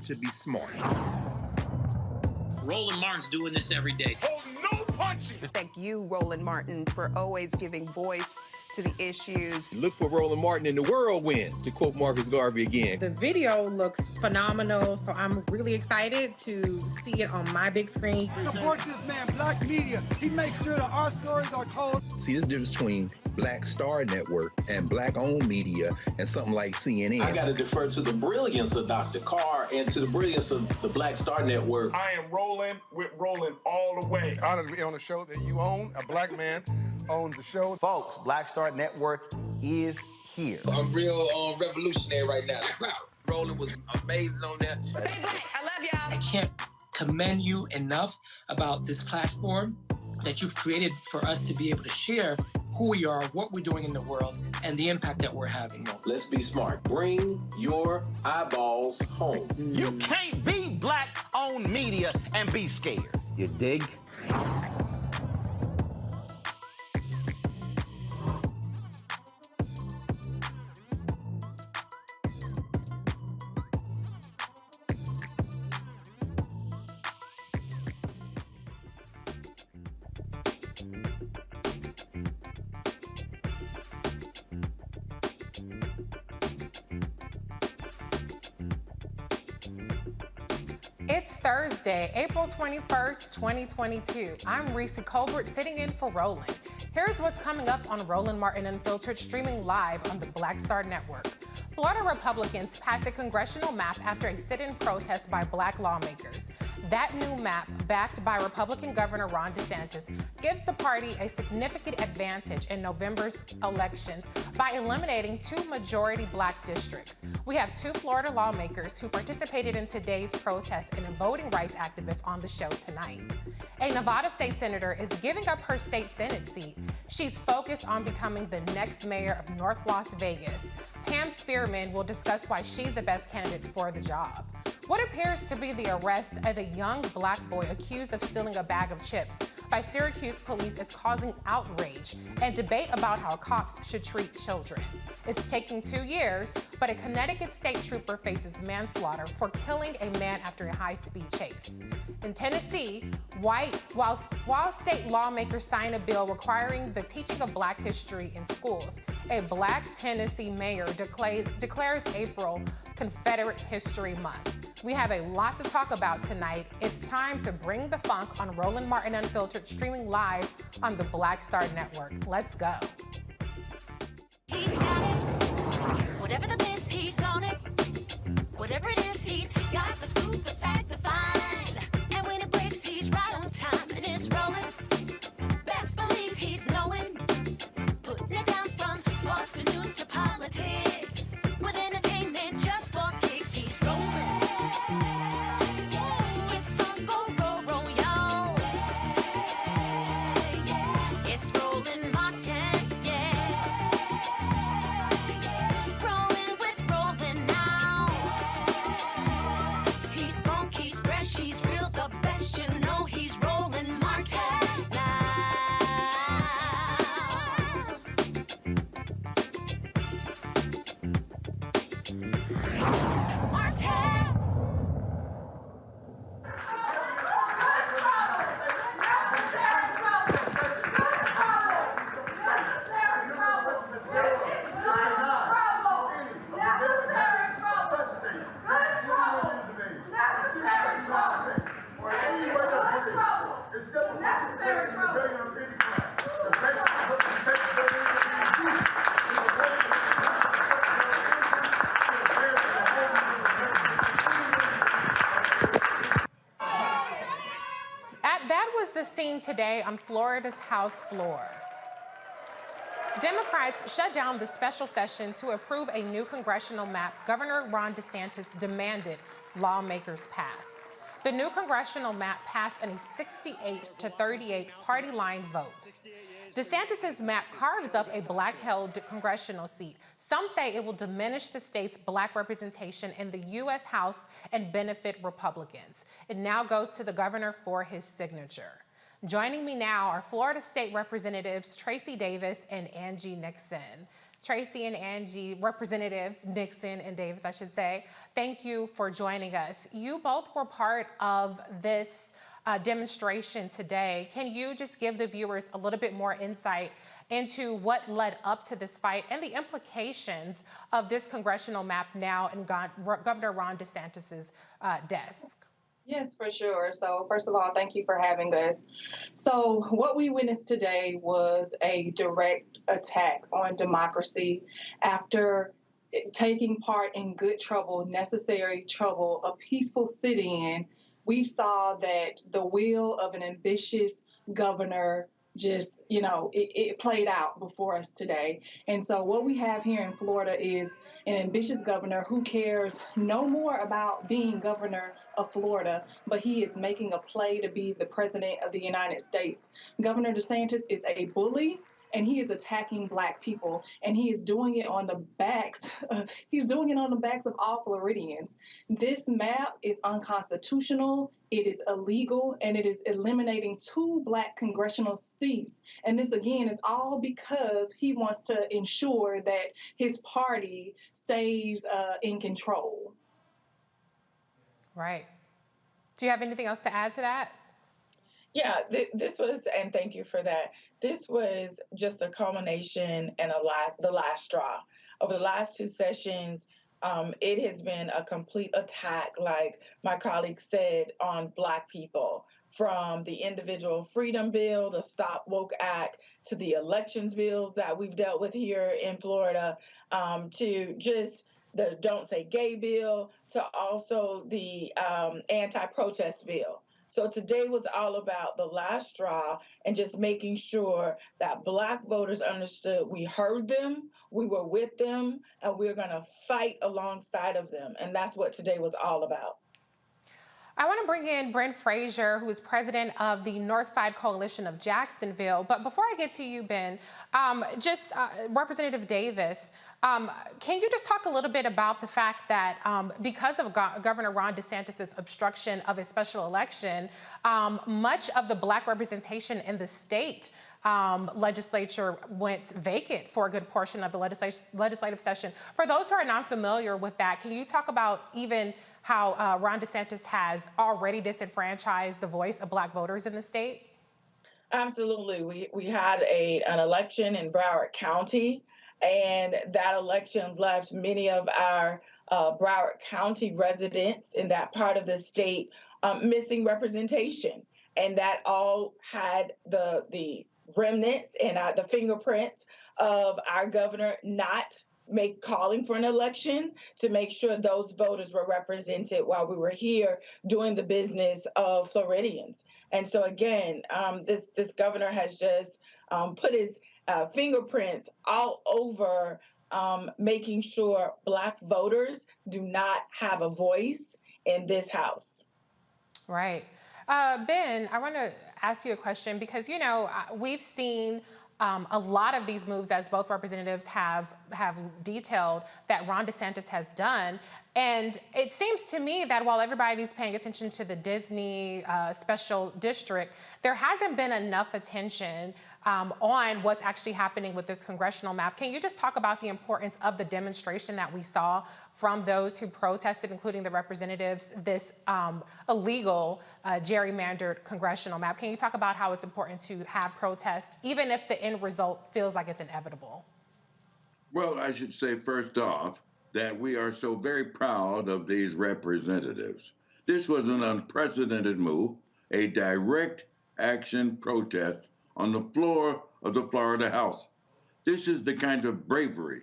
To be smart. Roland Martin's doing this every day. Oh, no punching! Thank you, Roland Martin, for always giving voice to the issues. Look for Roland Martin in the whirlwind, to quote Marcus Garvey again. The video looks phenomenal, so I'm really excited to see it on my big screen. Support this man, Black media. He makes sure that our stories are told. See, there's a difference between Black Star Network and Black-owned media and something like CNN. I got to defer to the brilliance of Dr. Carr and to the brilliance of the Black Star Network. I am rolling with Roland all the way. Honored to be on a show that you own. A Black man owns the show. Folks, Black Star Network is here. I'm real revolutionary right now. Roland was amazing on there. Stay black. I love y'all. I can't commend you enough about this platform that you've created for us to be able to share who we are, what we're doing in the world, and the impact that we're having. Let's be smart. Bring your eyeballs home. You can't be Black-owned media and be scared. You dig? It's Thursday, April 21st, 2022. I'm Reese Colbert sitting in for Roland. Here's what's coming up on Roland Martin Unfiltered, streaming live on the Black Star Network. Florida Republicans passed a congressional map after a sit-in protest by Black lawmakers. That new map, backed by Republican Governor Ron DeSantis, gives the party a significant advantage in November's elections by eliminating 2 majority Black districts. We have 2 Florida lawmakers who participated in today's protest and a voting rights activist on the show tonight. A Nevada state senator is giving up her state Senate seat. She's focused on becoming the next mayor of North Las Vegas. Pam Spearman will discuss why she's the best candidate for the job. What appears to be the arrest of a young Black boy accused of stealing a bag of chips by Syracuse police is causing outrage and debate about how cops should treat children. It's taking 2 years, but a Connecticut state trooper faces manslaughter for killing a man after a high-speed chase. In Tennessee, while state lawmakers sign a bill requiring the teaching of Black history in schools, a Black Tennessee mayor declares April Confederate History Month. We have a lot to talk about tonight. It's time to bring the funk on Roland Martin Unfiltered, streaming live on the Black Star Network. Let's go. He's got it. Whatever the biz, he's on it. Whatever it is, he's got the scoop, the fact, the find. And when it breaks, he's right on time and it's rolling. Best believe he's knowing. Putting it down from sports to news to politics. With entertainment just for kicks, he's rolling. It's on go, y'all. It's Roland Martin, yeah. Rolling with Roland now. He's funk, he's fresh, he's real, the best, you know he's Roland Martin now. That was the scene today on Florida's House floor. Democrats shut down the special session to approve a new congressional map Governor Ron DeSantis demanded lawmakers pass. The new congressional map passed in a 68-38 party line vote. DeSantis' map carves up a Black-held congressional seat. Some say it will diminish the state's Black representation in the U.S. House and benefit Republicans. It now goes to the governor for his signature. Joining me now are Florida State Representatives Tracy Davis and Angie Nixon. Tracy and Angie, Representatives Nixon and Davis, I should say, thank you for joining us. You both were part of this demonstration today. Can you just give the viewers a little bit more insight into what led up to this fight and the implications of this congressional map now in Governor Ron DeSantis's desk? Yes, for sure. So first of all, thank you for having us. So what we witnessed today was a direct attack on democracy after taking part in good trouble, necessary trouble, a peaceful sit-in. We saw that the will of an ambitious governor just, it played out before us today. And so what we have here in Florida is an ambitious governor who cares no more about being governor of Florida, but he is making a play to be the president of the United States. Governor DeSantis is a bully, and he is attacking Black people, and he is doing it on the backs. He's doing it on the backs of all Floridians. This map is unconstitutional. It is illegal, and it is eliminating 2 Black congressional seats. And this, again, is all because he wants to ensure that his party stays in control. Right. Do you have anything else to add to that? Yeah, this was, and thank you for that. This was just a culmination and the last straw. Over the last 2 sessions, it has been a complete attack, like my colleague said, on Black people, from the individual freedom bill, the Stop Woke Act, to the elections bills that we've dealt with here in Florida, to just the Don't Say Gay bill, to also the anti-protest bill. So today was all about the last straw and just making sure that Black voters understood we heard them, we were with them, and we're going to fight alongside of them. And that's what today was all about. I want to bring in Brent Frazier, who is president of the North Side Coalition of Jacksonville. But before I get to you, Ben, Representative Davis, can you just talk a little bit about the fact that because of Governor Ron DeSantis' obstruction of a special election, much of the Black representation in the state legislature went vacant for a good portion of the legislative session. For those who are not familiar with that, can you talk about even how Ron DeSantis has already disenfranchised the voice of Black voters in the state? Absolutely. We had an election in Broward County, and that election left many of our Broward County residents in that part of the state missing representation. And that all had the remnants and the fingerprints of our governor not calling for an election to make sure those voters were represented while we were here doing the business of Floridians. And so again, this governor has just put his fingerprints all over making sure Black voters do not have a voice in this House. Right. Ben, I want to ask you a question because, we've seen a lot of these moves, as both representatives have detailed, that Ron DeSantis has done. And it seems to me that while everybody's paying attention to the Disney special district, there hasn't been enough attention on what's actually happening with this congressional map. Can you just talk about the importance of the demonstration that we saw from those who protested, including the representatives, this illegal gerrymandered congressional map? Can you talk about how it's important to have protests, even if the end result feels like it's inevitable? Well, I should say first off that we are so very proud of these representatives. This was an unprecedented move, a direct action protest on the floor of the Florida House. This is the kind of bravery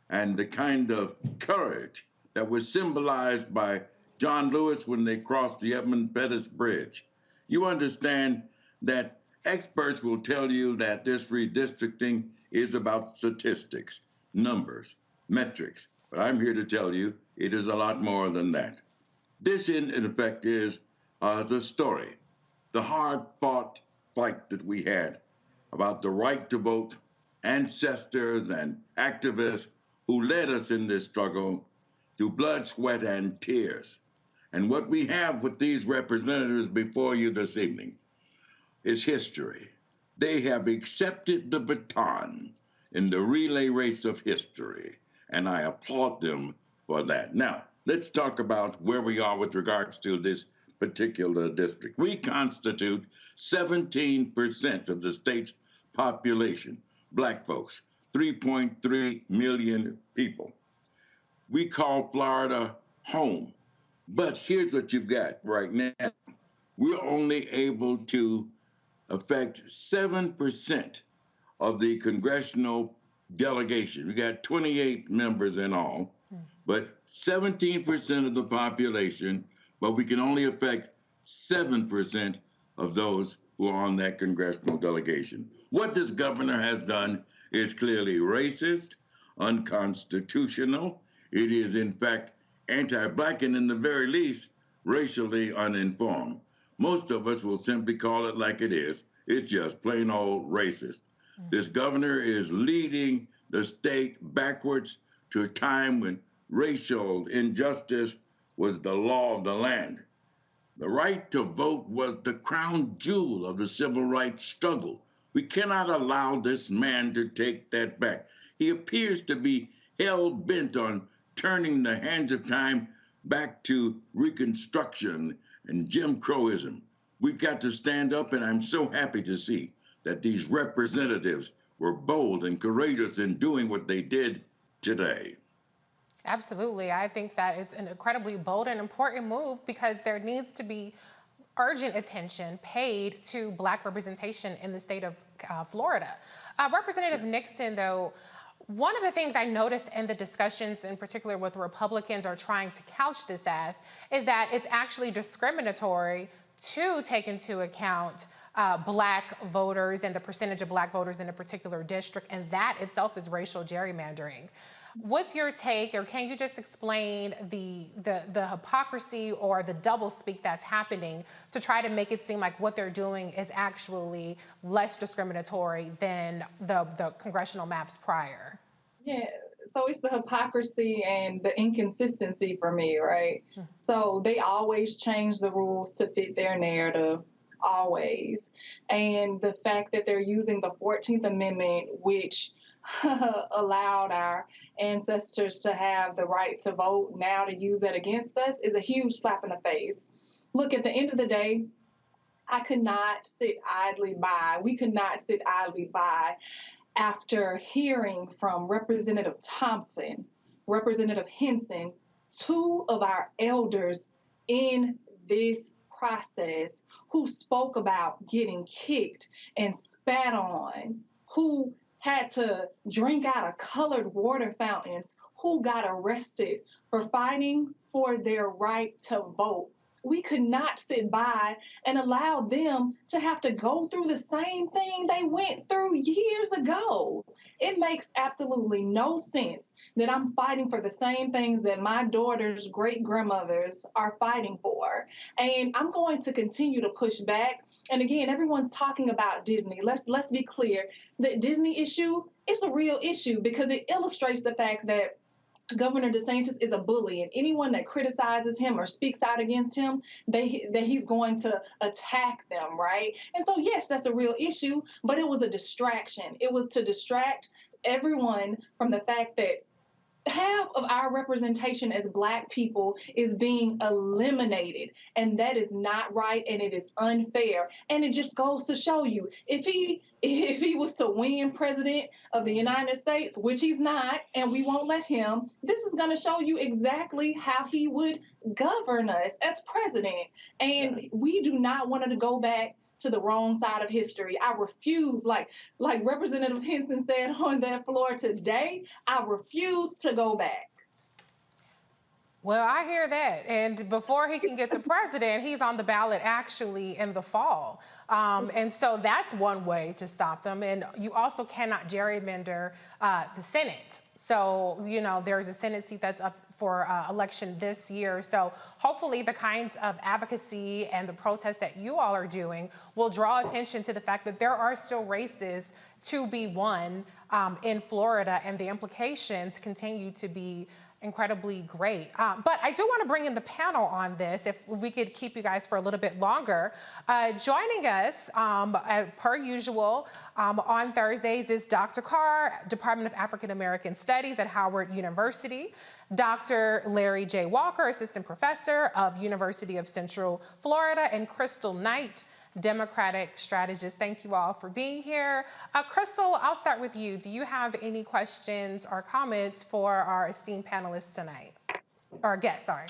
and the kind of courage that was symbolized by John Lewis when they crossed the Edmund Pettus Bridge. You understand that experts will tell you that this redistricting is about statistics, numbers, metrics, but I'm here to tell you it is a lot more than that. This, in effect, is the story, the hard-fought fight that we had about the right to vote, ancestors and activists who led us in this struggle through blood, sweat, and tears. And what we have with these representatives before you this evening is history. They have accepted the baton in the relay race of history, and I applaud them for that. Now, let's talk about where we are with regards to this particular district. We constitute 17% of the state's population, black folks, 3.3 million people. We call Florida home. But here's what you've got right now. We're only able to affect 7% of the congressional delegation. We got 28 members in all, but 17% of the population, but we can only affect 7% of those who are on that congressional delegation. What this governor has done is clearly racist, unconstitutional. It is, in fact, anti-black, and in the very least, racially uninformed. Most of us will simply call it like it is. It's just plain old racist. This governor is leading the state backwards to a time when racial injustice was the law of the land. The right to vote was the crown jewel of the civil rights struggle. We cannot allow this man to take that back. He appears to be hell-bent on turning the hands of time back to Reconstruction and Jim Crowism. We've got to stand up, and I'm so happy to see that these representatives were bold and courageous in doing what they did today. Absolutely. I think that it's an incredibly bold and important move because there needs to be urgent attention paid to Black representation in the state of Florida. Representative Nixon, though, one of the things I noticed in the discussions, in particular what the Republicans are trying to couch this as, is that it's actually discriminatory to take into account Black voters and the percentage of Black voters in a particular district, and that itself is racial gerrymandering. What's your take, or can you just explain the hypocrisy or the doublespeak that's happening to try to make it seem like what they're doing is actually less discriminatory than the congressional maps prior? Yeah, so it's the hypocrisy and the inconsistency for me, right? So they always change the rules to fit their narrative, always. And the fact that they're using the 14th Amendment, which allowed our ancestors to have the right to vote, now to use that against us is a huge slap in the face. Look, at the end of the day, I could not sit idly by. We could not sit idly by after hearing from Representative Thompson, Representative Henson, two of our elders in this process who spoke about getting kicked and spat on, who had to drink out of colored water fountains, who got arrested for fighting for their right to vote. We could not sit by and allow them to have to go through the same thing they went through years ago. It makes absolutely no sense that I'm fighting for the same things that my daughter's great-grandmothers are fighting for. And I'm going to continue to push back. And again, everyone's talking about Disney. Let's be clear. The Disney issue is a real issue because it illustrates the fact that Governor DeSantis is a bully, and anyone that criticizes him or speaks out against him, that he's going to attack them, right? And so, yes, that's a real issue, but it was a distraction. It was to distract everyone from the fact that half of our representation as Black people is being eliminated, and that is not right, and it is unfair. And it just goes to show you, if he was to win president of the United States, which he's not, and we won't let him, this is going to show you exactly how he would govern us as president. And we do not want to go back to the wrong side of history. I refuse, like Representative Henson said on that floor today, I refuse to go back. Well, I hear that. And before he can get to president, he's on the ballot actually in the fall. And so that's one way to stop them. And you also cannot gerrymander the Senate. So, you know, there's a Senate seat that's up for election this year. So hopefully the kinds of advocacy and the protests that you all are doing will draw attention to the fact that there are still races to be won in Florida, and the implications continue to be incredibly great. But I do want to bring in the panel on this, if we could keep you guys for a little bit longer. Joining us, per usual, on Thursdays is Dr. Carr, Department of African American Studies at Howard University, Dr. Larry J. Walker, Assistant Professor of University of Central Florida, and Crystal Knight, Democratic strategist. Thank you all for being here. Crystal, I'll start with you. Do you have any questions or comments for our esteemed panelists tonight? Or guests, sorry.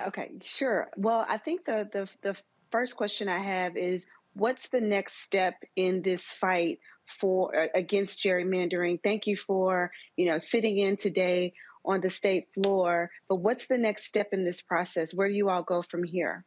Okay, sure. Well, I think the first question I have is, what's the next step in this fight for against gerrymandering? Thank you for sitting in today on the state floor, but what's the next step in this process? Where do you all go from here?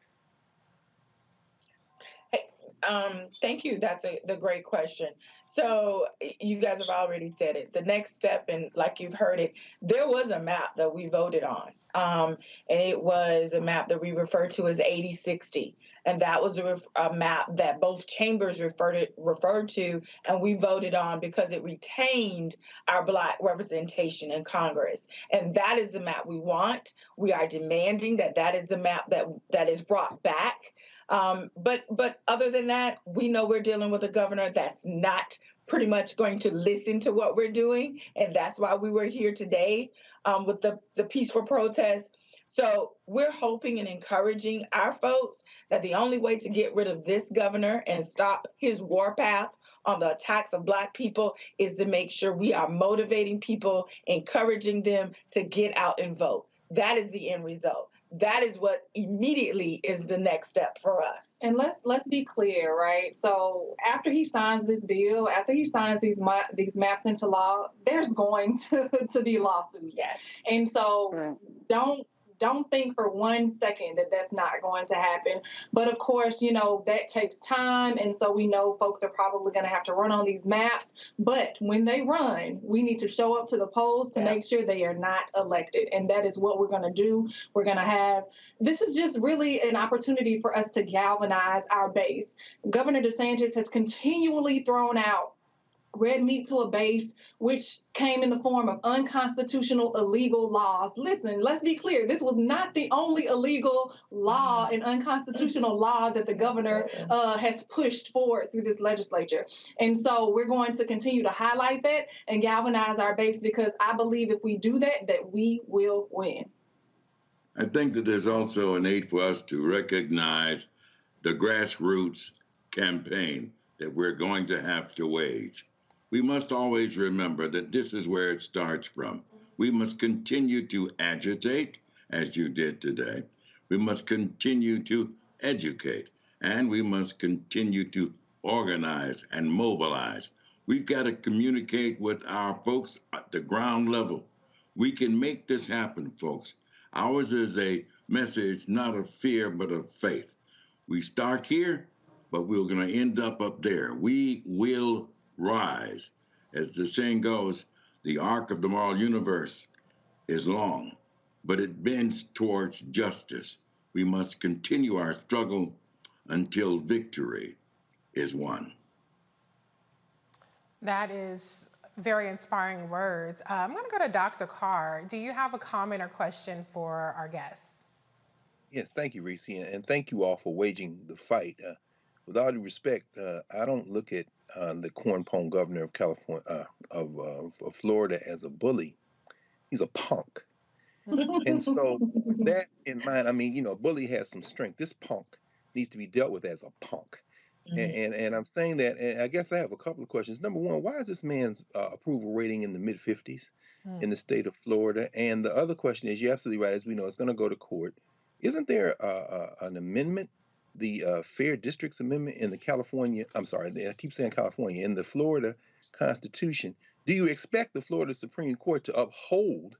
Thank you. That's the great question. So you guys have already said it. The next step, and like you've heard it, there was a map that we voted on. And it was a map that we referred to as 80-60. And that was a map that both chambers referred to, and we voted on because it retained our Black representation in Congress. And that is the map we want. We are demanding that is the map that is brought back. But other than that, we know we're dealing with a governor that's not pretty much going to listen to what we're doing. And that's why we were here today with the peaceful protest. So we're hoping and encouraging our folks that the only way to get rid of this governor and stop his warpath on the attacks of Black people is to make sure we are motivating people, encouraging them to get out and vote. That is the end result. That is what immediately is the next step for us. And let's be clear, right? So after he signs this bill, after he signs these maps into law, there's going to be lawsuits. Yes. And so don't think for 1 second that that's not going to happen. But of course, that takes time. And so we know folks are probably going to have to run on these maps. But when they run, we need to show up to the polls to make sure they are not elected. And that is what we're going to do. We're going to have, this is just really an opportunity for us to galvanize our base. Governor DeSantis has continually thrown out red meat to a base, which came in the form of unconstitutional, illegal laws. Listen, let's be clear. This was not the only illegal law and unconstitutional law that the governor has pushed forward through this legislature. And so we're going to continue to highlight that and galvanize our base, because I believe if we do that, that we will win. I think that there's also a need for us to recognize the grassroots campaign that we're going to have to wage. We must always remember that this is where it starts from. We must continue to agitate, as you did today. We must continue to educate, and we must continue to organize and mobilize. We've got to communicate with our folks at the ground level. We can make this happen, folks. Ours is a message not of fear, but of faith. We start here, but we're going to end up there. We will rise. As the saying goes, the arc of the moral universe is long, but it bends towards justice. We must continue our struggle until victory is won. That is very inspiring words. I'm going to go to Dr. Carr. Do you have a comment or question for our guests? Yes, thank you, Reese, and thank you all for waging the fight. With all due respect, I don't look at the cornpone governor of California, of Florida, as a bully. He's a punk. And so with that in mind, I mean, a bully has some strength. This punk needs to be dealt with as a punk. And I'm saying that, and I guess I have a couple of questions. Number one, why is this man's approval rating in the mid-50s in the state of Florida? And the other question is, you're absolutely right, as we know, it's going to go to court. Isn't there an amendment, the Fair Districts Amendment in the California, I'm sorry, I keep saying California, in the Florida Constitution? Do you expect the Florida Supreme Court to uphold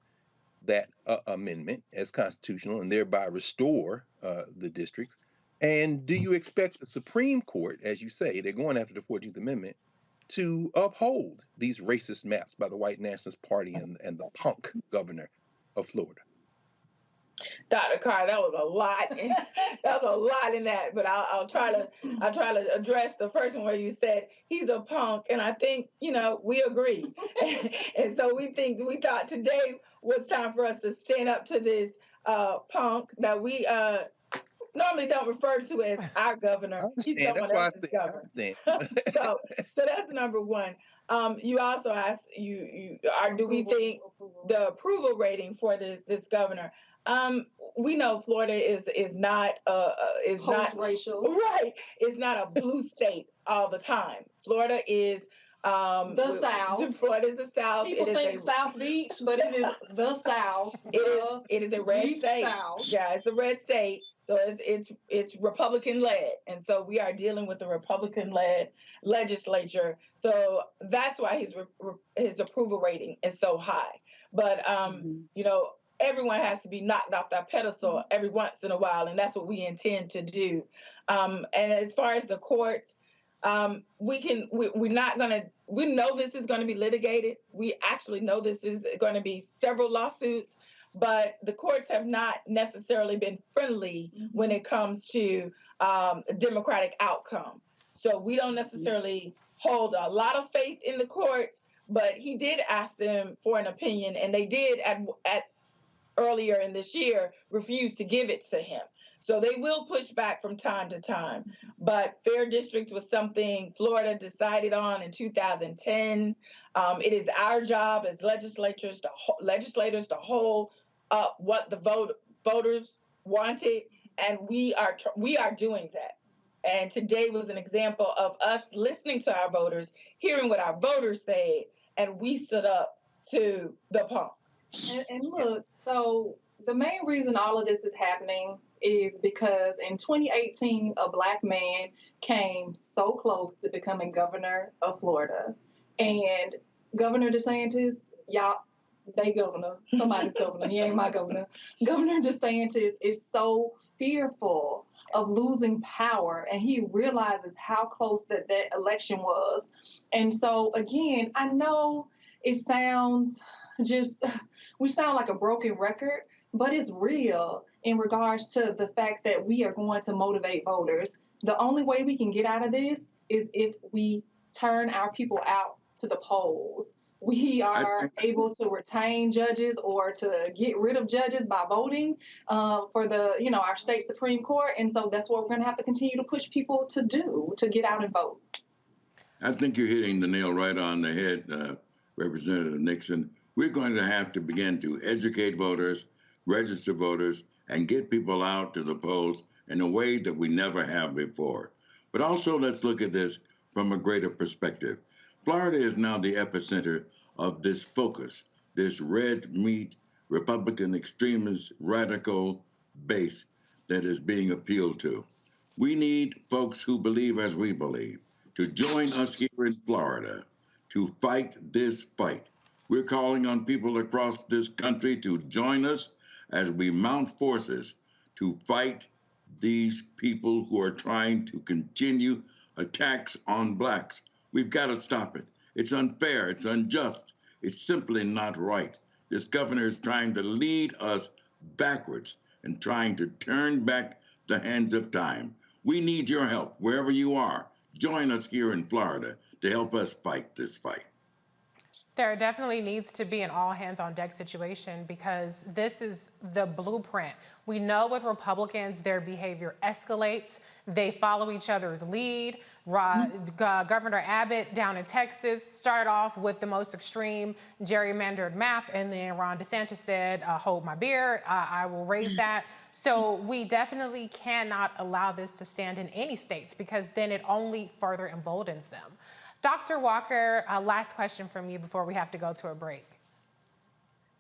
that amendment as constitutional and thereby restore the districts? And do you expect the Supreme Court, as you say, they're going after the 14th Amendment, to uphold these racist maps by the White Nationalist Party and the punk governor of Florida? Dr. Carr, that was a lot. That was a lot in that, but I'll try to address the first one where you said he's a punk, and I think we agree, and so we thought today was time for us to stand up to this punk that we normally don't refer to as our governor. He's someone else's governor. So that's number one. You also asked, do we think the approval rating for this governor? We know Florida is not racial, right? It's not a blue state all the time. Florida is the South. Florida is the South. People think South Beach, but it is the South. It is a red state. South. Yeah, it's a red state. So it's Republican led, and so we are dealing with a Republican led legislature. So that's why his approval rating is so high. But everyone has to be knocked off their pedestal every once in a while, and that's what we intend to do. And as far as the courts, we know this is going to be litigated. We actually know this is going to be several lawsuits, but the courts have not necessarily been friendly when it comes to democratic outcome. So we don't necessarily hold a lot of faith in the courts, but he did ask them for an opinion, and they did at earlier in this year refuse to give it to him. So they will push back from time to time. But fair districts was something Florida decided on in 2010. It is our job as legislators to hold up what the voters wanted, and we are doing that. And today was an example of us listening to our voters, hearing what our voters said, and we stood up to the pump. And look, so the main reason all of this is happening is because in 2018, a Black man came so close to becoming governor of Florida. And Governor DeSantis, somebody's governor, he ain't my governor. Governor DeSantis is so fearful of losing power, and he realizes how close that election was. And so, again, I know it sounds we sound like a broken record, but it's real in regards to the fact that we are going to motivate voters. The only way we can get out of this is if we turn our people out to the polls. We are able to retain judges or to get rid of judges by voting for our state Supreme Court. And so that's what we're going to have to continue to push people to do, to get out and vote. I think you're hitting the nail right on the head, Representative Nixon. We're going to have to begin to educate voters, register voters, and get people out to the polls in a way that we never have before. But also, let's look at this from a greater perspective. Florida is now the epicenter of this focus, this red meat, Republican extremist, radical base that is being appealed to. We need folks who believe as we believe to join us here in Florida to fight this fight. We're calling on people across this country to join us as we mount forces to fight these people who are trying to continue attacks on blacks. We've got to stop it. It's unfair. It's unjust. It's simply not right. This governor is trying to lead us backwards and trying to turn back the hands of time. We need your help wherever you are. Join us here in Florida to help us fight this fight. There definitely needs to be an all-hands-on-deck situation because this is the blueprint. We know with Republicans, their behavior escalates. They follow each other's lead. Governor Abbott down in Texas started off with the most extreme gerrymandered map, and then Ron DeSantis said, hold my beer, I will raise that. So we definitely cannot allow this to stand in any states because then it only further emboldens them. Dr. Walker, last question from you before we have to go to a break.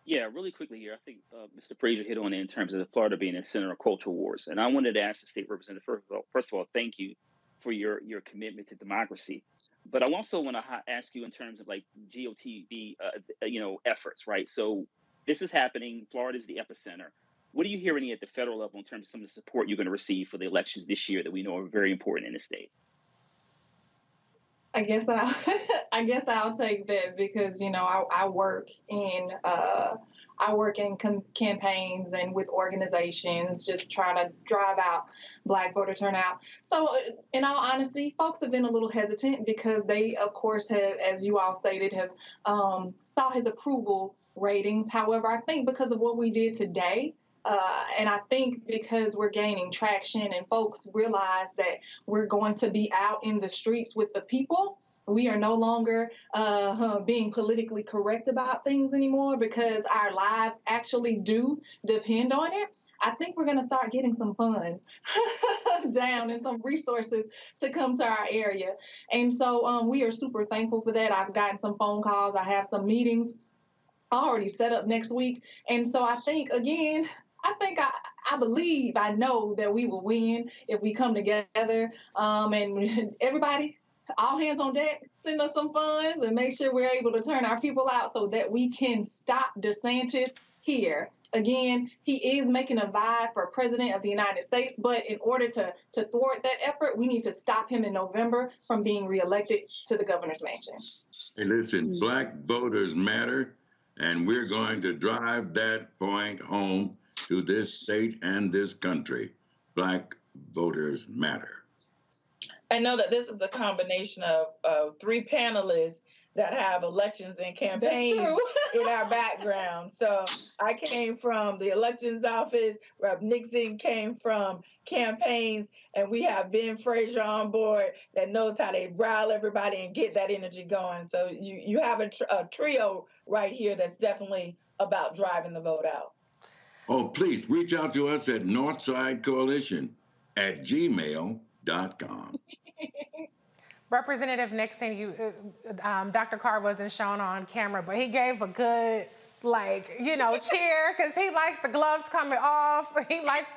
Yeah, really quickly here. I think Mr. Frazier hit on it in terms of Florida being the center of cultural wars. And I wanted to ask the state representative, first of all, thank you for your commitment to democracy. But I also want to ask you in terms of like GOTV, efforts, right? So this is happening. Florida is the epicenter. What are you hearing at the federal level in terms of some of the support you're going to receive for the elections this year that we know are very important in the state? I guess I guess I'll take that because I work in campaigns and with organizations, just trying to drive out Black voter turnout. So, in all honesty, folks have been a little hesitant because they, of course, have, as you all stated, have saw his approval ratings. However, I think because of what we did today. And I think because we're gaining traction and folks realize that we're going to be out in the streets with the people, we are no longer being politically correct about things anymore because our lives actually do depend on it. I think we're going to start getting some funds down and some resources to come to our area. And so we are super thankful for that. I've gotten some phone calls. I have some meetings already set up next week. And so I think, again, I believe, I know that we will win if we come together and everybody, all hands on deck, send us some funds and make sure we're able to turn our people out so that we can stop DeSantis here. Again, he is making a vie for president of the United States, but in order to thwart that effort, we need to stop him in November from being reelected to the governor's mansion. Hey, listen, Black voters matter, and we're going to drive that point home to this state and this country. Black voters matter. I know that this is a combination of three panelists that have elections and campaigns in our background. So I came from the elections office, Rep. Nixon came from campaigns, and we have Ben Frazier on board that knows how to rile everybody and get that energy going. So you have a trio right here that's definitely about driving the vote out. Oh, please reach out to us at northsidecoalition@gmail.com. Representative Nixon, Dr. Carr wasn't shown on camera, but he gave a good, cheer, because he likes the gloves coming off. He likes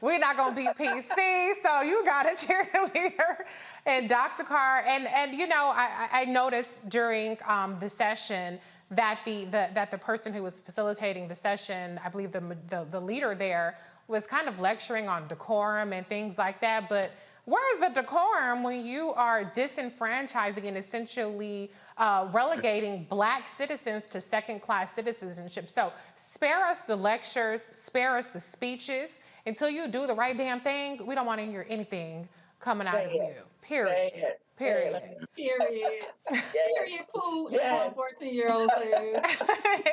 we're not going to beat PC, so you got a cheerleader. And Dr. Carr, and I noticed during the session that the person who was facilitating the session, I believe the leader there, was kind of lecturing on decorum and things like that. But where's the decorum when you are disenfranchising and essentially relegating Black citizens to second-class citizenship? So spare us the lectures, spare us the speeches. Until you do the right damn thing, we don't want to hear anything coming out of you. Period. Period. Period. Period. Pooh. Yes. 14-year-old says.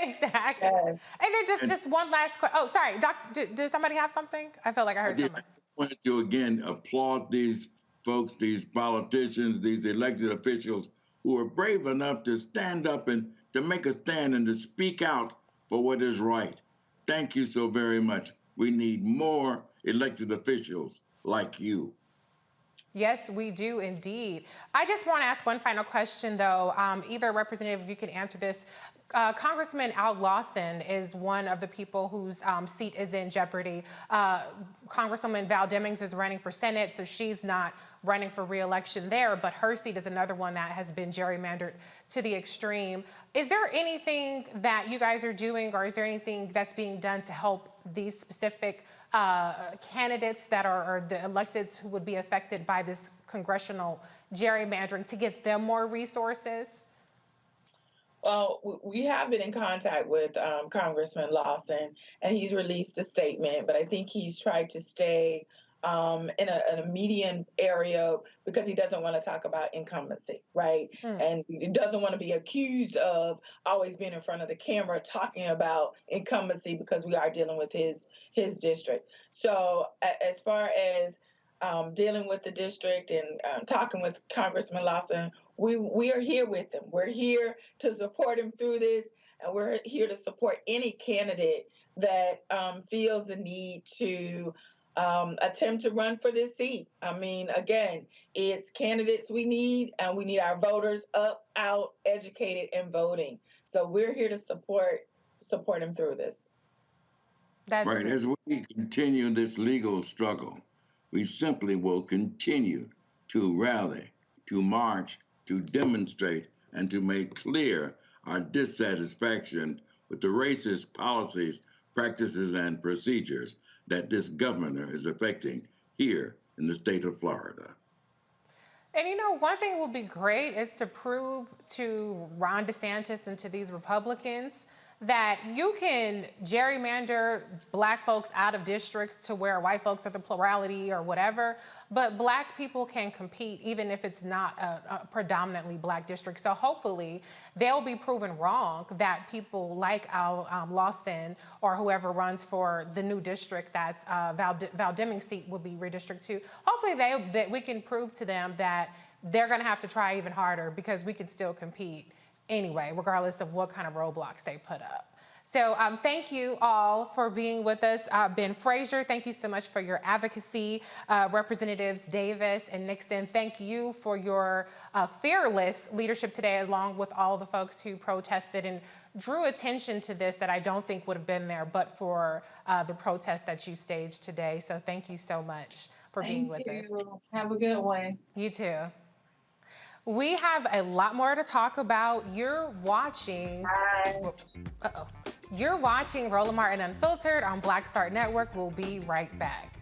Exactly. Yes. And then just one last question. Oh, sorry, Doc. Did somebody have something? I felt like I heard somebody. I just wanted to again applaud these folks, these politicians, these elected officials who are brave enough to stand up and to make a stand and to speak out for what is right. Thank you so very much. We need more elected officials like you. Yes, we do indeed. I just want to ask one final question, though. Either representative, if you can answer this. Congressman Al Lawson is one of the people whose seat is in jeopardy. Congresswoman Val Demings is running for Senate, so she's not running for re-election there, but her seat is another one that has been gerrymandered to the extreme. Is there anything that you guys are doing, or is there anything that's being done to help these specific candidates that are the electeds who would be affected by this congressional gerrymandering to get them more resources? Well, we have been in contact with Congressman Lawson, and he's released a statement, but I think he's tried to stay in a median area because he doesn't want to talk about incumbency, right? And he doesn't want to be accused of always being in front of the camera talking about incumbency because we are dealing with his district. So as far as dealing with the district and talking with Congressman Lawson, we are here with him. We're here to support him through this, and we're here to support any candidate that feels the need to attempt to run for this seat. I mean, again, it's candidates we need, and we need our voters up, out, educated, and voting. So we're here to support him through this. That's right. As we continue this legal struggle, we simply will continue to rally, to march, to demonstrate, and to make clear our dissatisfaction with the racist policies, practices, and procedures that this governor is affecting here in the state of Florida. And one thing will be great is to prove to Ron DeSantis and to these Republicans that you can gerrymander Black folks out of districts to where white folks are the plurality or whatever, but Black people can compete even if it's not a predominantly Black district. So hopefully they'll be proven wrong, that people like Al Lawson or whoever runs for the new district that's Val Deming's seat will be redistricted to. Hopefully that we can prove to them that they're going to have to try even harder, because we can still compete anyway, regardless of what kind of roadblocks they put up. So thank you all for being with us. Ben Frazier, thank you so much for your advocacy. Representatives Davis and Nixon, thank you for your fearless leadership today, along with all the folks who protested and drew attention to this that I don't think would have been there but for the protest that you staged today. So thank you so much for being with us. Have a good one. You too. We have a lot more to talk about. You're watching. You're watching Roland Martin Unfiltered on Black Star Network. We'll be right back.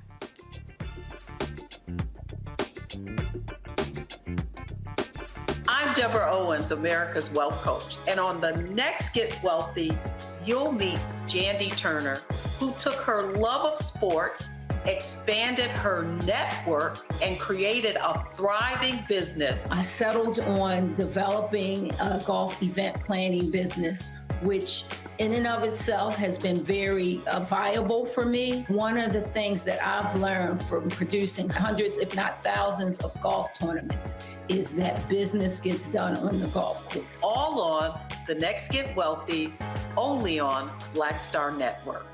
I'm Deborah Owens, America's Wealth Coach. And on the next Get Wealthy, you'll meet Jandy Turner, who took her love of sports, expanded her network, and created a thriving business. I settled on developing a golf event planning business, which in and of itself has been very viable for me. One of the things that I've learned from producing hundreds, if not thousands, of golf tournaments is that business gets done on the golf course. All on The Next Get Wealthy, only on Black Star Network.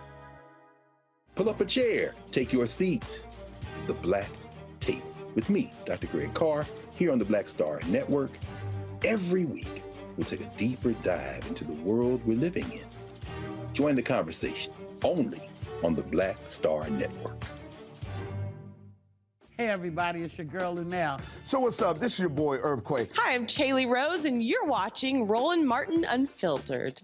Pull up a chair, take your seat. The Black Tape with me, Dr. Greg Carr, here on the Black Star Network. Every week, we'll take a deeper dive into the world we're living in. Join the conversation only on the Black Star Network. Hey everybody, it's your girl Lunel. So what's up? This is your boy Earthquake. Hi, I'm Chaley Rose, and you're watching Roland Martin Unfiltered.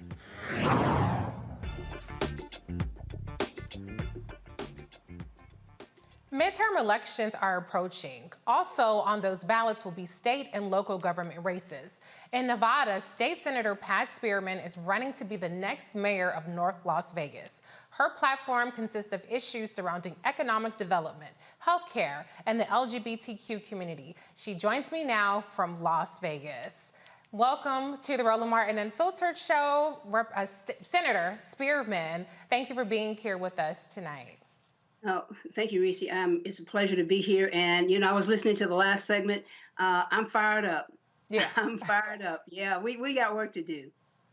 Midterm elections are approaching. Also on those ballots will be state and local government races. In Nevada, State Senator Pam Spearman is running to be the next mayor of North Las Vegas. Her platform consists of issues surrounding economic development, healthcare, and the LGBTQ community. She joins me now from Las Vegas. Welcome to the Roland Martin Unfiltered Show, Senator Spearman. Thank you for being here with us tonight. Oh, thank you, Reese. It's a pleasure to be here. And, I was listening to the last segment. I'm fired up. Yeah. I'm fired up. Yeah, we got work to do.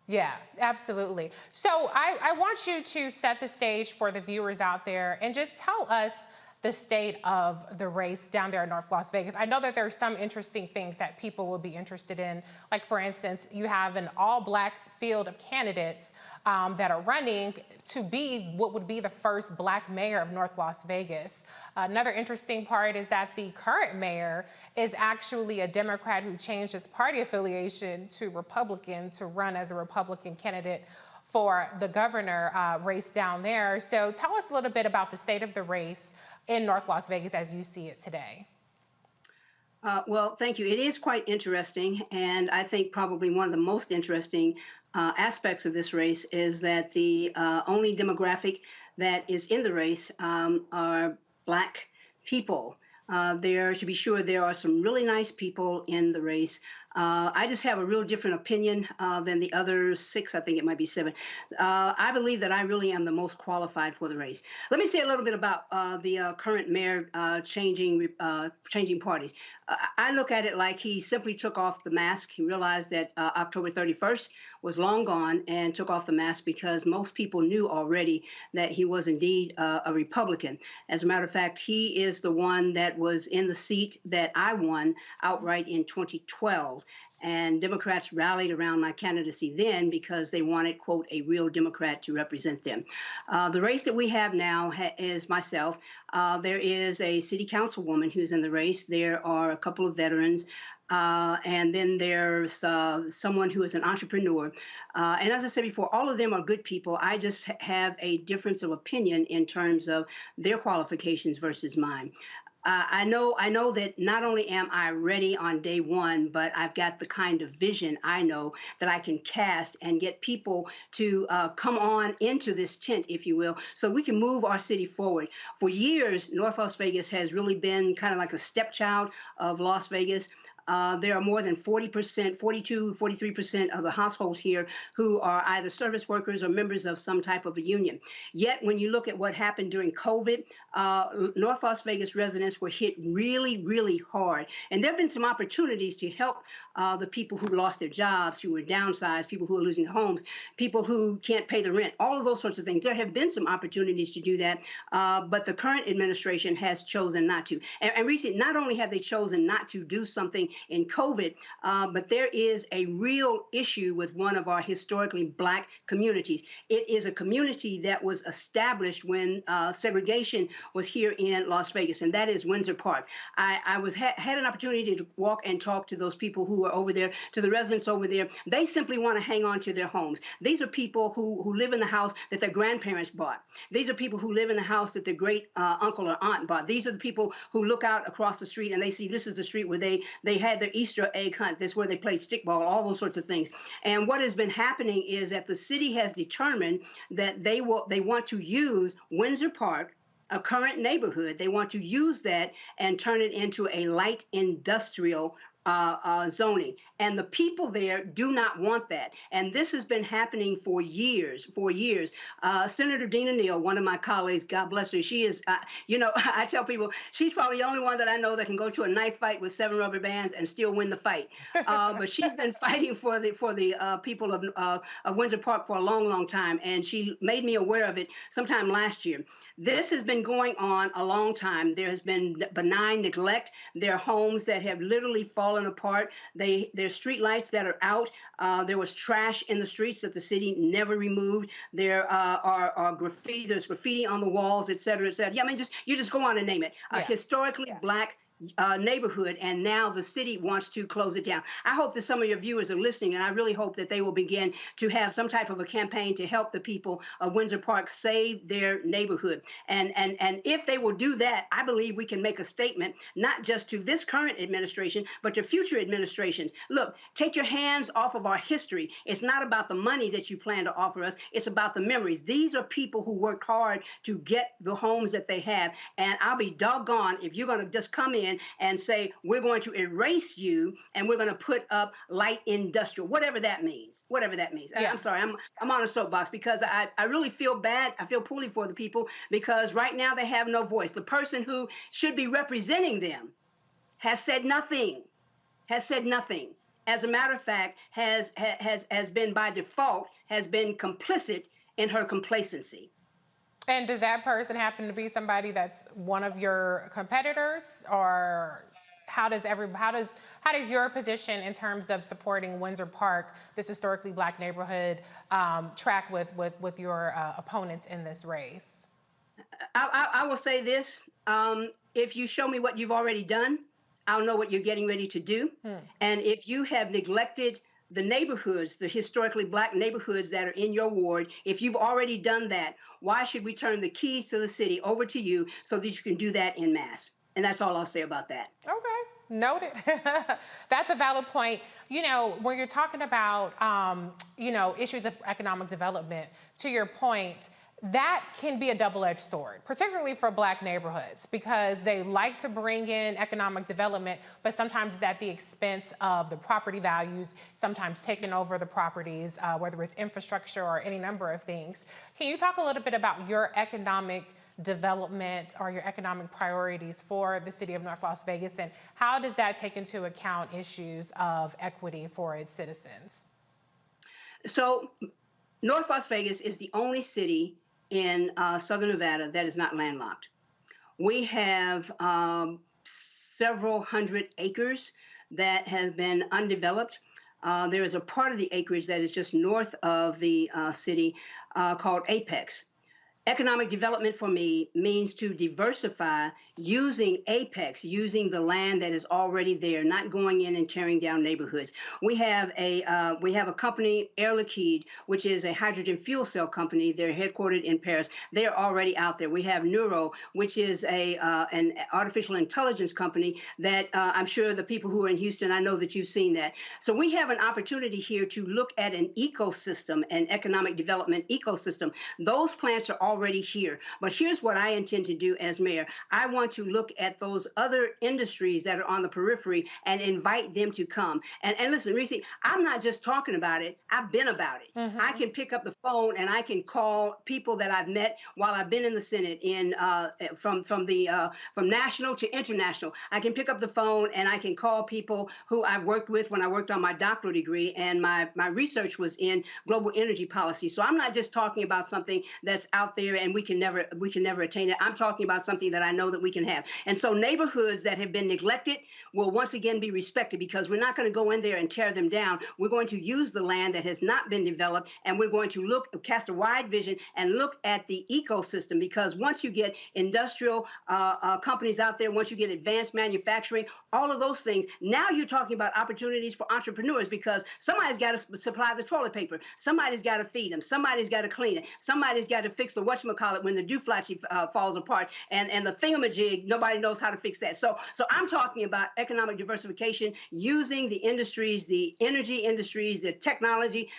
Yeah, absolutely. So I want you to set the stage for the viewers out there and just tell us the state of the race down there in North Las Vegas. I know that there are some interesting things that people will be interested in. Like, for instance, you have an all-Black field of candidates that are running to be what would be the first Black mayor of North Las Vegas. Another interesting part is that the current mayor is actually a Democrat who changed his party affiliation to Republican to run as a Republican candidate for the governor race down there. So tell us a little bit about the state of the race in North Las Vegas as you see it today. Well, thank you. It is quite interesting, and I think probably one of the most interesting aspects of this race is that the only demographic that is in the race are Black people. There should be sure there are some really nice people in the race. I just have a real different opinion than the other 6, I think it might be 7. I believe that I really am the most qualified for the race. Let me say a little bit about the current mayor changing parties. I look at it like he simply took off the mask. He realized that October 31st was long gone and took off the mask because most people knew already that he was indeed a Republican. As a matter of fact, he is the one that was in the seat that I won outright in 2012. And Democrats rallied around my candidacy then because they wanted, quote, a real Democrat to represent them. The race that we have now is myself. There is a city councilwoman who's in the race. There are a couple of veterans. And then there's someone who is an entrepreneur. And as I said before, all of them are good people. I just have a difference of opinion in terms of their qualifications versus mine. I know that not only am I ready on day one, but I've got the kind of vision I know that I can cast and get people to come on into this tent, if you will, so we can move our city forward. For years, North Las Vegas has really been kind of like a stepchild of Las Vegas. There are more than 40%, 42, 43% of the households here who are either service workers or members of some type of a union. Yet, when you look at what happened during COVID, North Las Vegas residents were hit really, really hard. And there have been some opportunities to help the people who lost their jobs, who were downsized, people who are losing homes, people who can't pay the rent, all of those sorts of things. There have been some opportunities to do that, but the current administration has chosen not to. And recently, not only have they chosen not to do something in COVID, but there is a real issue with one of our historically Black communities. It is a community that was established when segregation was here in Las Vegas, and that is Windsor Park. I had an opportunity to walk and talk to those people who are over there, to the residents over there. They simply want to hang on to their homes. These are people who live in the house that their grandparents bought. These are people who live in the house that their great uncle or aunt bought. These are the people who look out across the street and they see this is the street where they had their Easter egg hunt. That's where they played stickball, all those sorts of things. And what has been happening is that the city has determined that they want to use Windsor Park, a current neighborhood, they want to use that and turn it into a light industrial zoning. And the people there do not want that. And this has been happening for years, Senator Dina Neal, one of my colleagues, God bless her, she is, I tell people, she's probably the only one that I know that can go to a knife fight with 7 rubber bands and still win the fight. But she's been fighting for the people of Windsor Park for a long, long time. And she made me aware of it sometime last year. This has been going on a long time. There has been benign neglect. There are homes that have literally fallen apart. There's street lights that are out. There was trash in the streets that the city never removed. There are graffiti. There's graffiti on the walls, et cetera, et cetera. Yeah, I mean, you just go on and name it. Historically Black neighborhood, and now the city wants to close it down. I hope that some of your viewers are listening, and I really hope that they will begin to have some type of a campaign to help the people of Windsor Park save their neighborhood. And if they will do that, I believe we can make a statement, not just to this current administration, but to future administrations. Look, take your hands off of our history. It's not about the money that you plan to offer us. It's about the memories. These are people who worked hard to get the homes that they have. And I'll be doggone if you're going to just come in and say, we're going to erase you and we're going to put up light industrial, whatever that means, Yeah. I'm sorry, I'm on a soapbox because I really feel bad. I feel poorly for the people because right now they have no voice. The person who should be representing them has said nothing, As a matter of fact, has been by default, has been complicit in her complacency. And does that person happen to be somebody that's one of your competitors, or how does your position in terms of supporting Windsor Park, this historically Black neighborhood, track with your opponents in this race? I will say this: if you show me what you've already done, I'll know what you're getting ready to do. And if you have neglected the neighborhoods, the historically Black neighborhoods that are in your ward, if you've already done that, why should we turn the keys to the city over to you so that you can do that en masse? And that's all I'll say about that. Okay, noted. That's a valid point. When you're talking about, issues of economic development, to your point, that can be a double-edged sword, particularly for Black neighborhoods, because they like to bring in economic development, but sometimes it's at the expense of the property values, sometimes taking over the properties, whether it's infrastructure or any number of things. Can you talk a little bit about your economic development or your economic priorities for the city of North Las Vegas, and how does that take into account issues of equity for its citizens? So North Las Vegas is the only city in Southern Nevada that is not landlocked. We have several hundred acres that have been undeveloped. There is a part of the acreage that is just north of the city called Apex. Economic development for me means to diversify using apex, using the land that is already there, not going in and tearing down neighborhoods. We have a company, Air Liquide, which is a hydrogen fuel cell company. They're headquartered in Paris. They're already out there. We have Neuro, which is an artificial intelligence company that I'm sure the people who are in Houston, I know that you've seen that. So we have an opportunity here to look at an ecosystem, an economic development ecosystem. Those plants are already here. But here's what I intend to do as mayor. I want to look at those other industries that are on the periphery and invite them to come. And listen, Reese, I'm not just talking about it. I've been about it. I can pick up the phone and I can call people that I've met while I've been in the Senate from national to international. I can pick up the phone and I can call people who I've worked with when I worked on my doctoral degree, and my research was in global energy policy. So I'm not just talking about something that's out there and we can never attain it. I'm talking about something that I know that we can have. And so neighborhoods that have been neglected will once again be respected, because we're not going to go in there and tear them down. We're going to use the land that has not been developed, and we're going to cast a wide vision and look at the ecosystem, because once you get industrial companies out there, once you get advanced manufacturing, all of those things, now you're talking about opportunities for entrepreneurs, because somebody's got to supply the toilet paper. Somebody's got to feed them. Somebody's got to clean it. Somebody's got to fix the whatchamacallit when the duflachi falls apart, and the thingamajig, nobody knows how to fix that. So I'm talking about economic diversification using the industries, the energy industries, the technology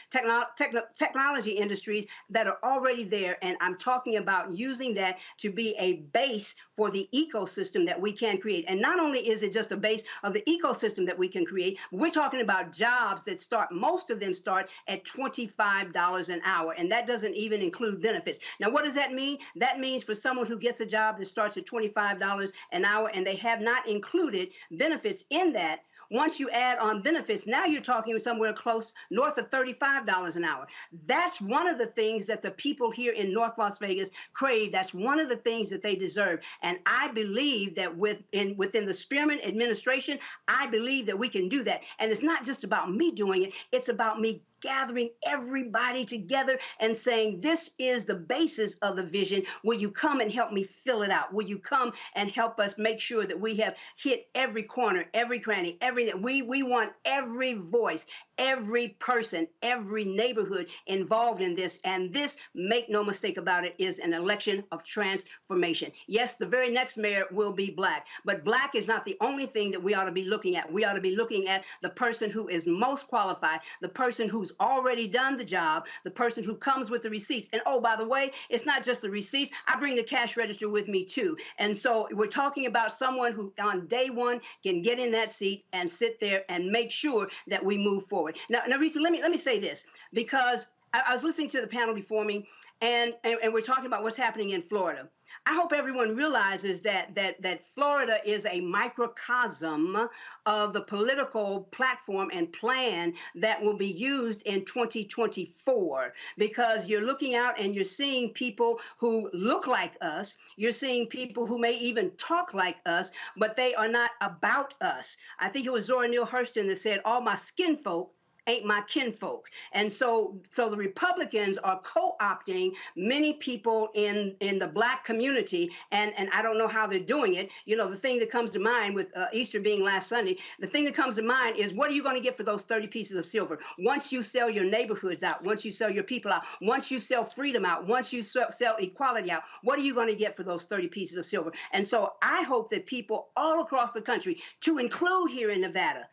industries that are already there. And I'm talking about using that to be a base for the ecosystem that we can create. And not only is it just a base of the ecosystem that we can create, we're talking about jobs that most of them start at $25 an hour. And that doesn't even include benefits. Now, what does that mean? That means for someone who gets a job that starts at $25 an hour and they have not included benefits in that, once you add on benefits, now you're talking somewhere close north of $35 an hour. That's one of the things that the people here in North Las Vegas crave. That's one of the things that they deserve. And I believe that within the Spearman administration, I believe that we can do that. And it's not just about me doing it. It's about me gathering everybody together and saying, this is the basis of the vision. Will you come and help me fill it out? Will you come and help us make sure that we have hit every corner, every cranny, we want every voice, every person, every neighborhood involved in this. And this, make no mistake about it, is an election of transformation. Yes, the very next mayor will be Black, but Black is not the only thing that we ought to be looking at. We ought to be looking at the person who is most qualified, the person who's already done the job, the person who comes with the receipts. And oh, by the way, it's not just the receipts. I bring the cash register with me too. And so we're talking about someone who on day one can get in that seat and sit there and make sure that we move forward. Now, Risa, let me say this, because I was listening to the panel before me, and we're talking about what's happening in Florida. I hope everyone realizes that Florida is a microcosm of the political platform and plan that will be used in 2024, because you're looking out and you're seeing people who look like us. You're seeing people who may even talk like us, but they are not about us. I think it was Zora Neale Hurston that said, all my skin folk ain't my kinfolk. And so the Republicans are co-opting many people in the Black community, and I don't know how they're doing it. You know, the thing that comes to mind with Easter being last Sunday, the thing that comes to mind is, what are you going to get for those 30 pieces of silver? Once you sell your neighborhoods out, once you sell your people out, once you sell freedom out, once you sell equality out, what are you going to get for those 30 pieces of silver? And so I hope that people all across the country, to include here in Nevada,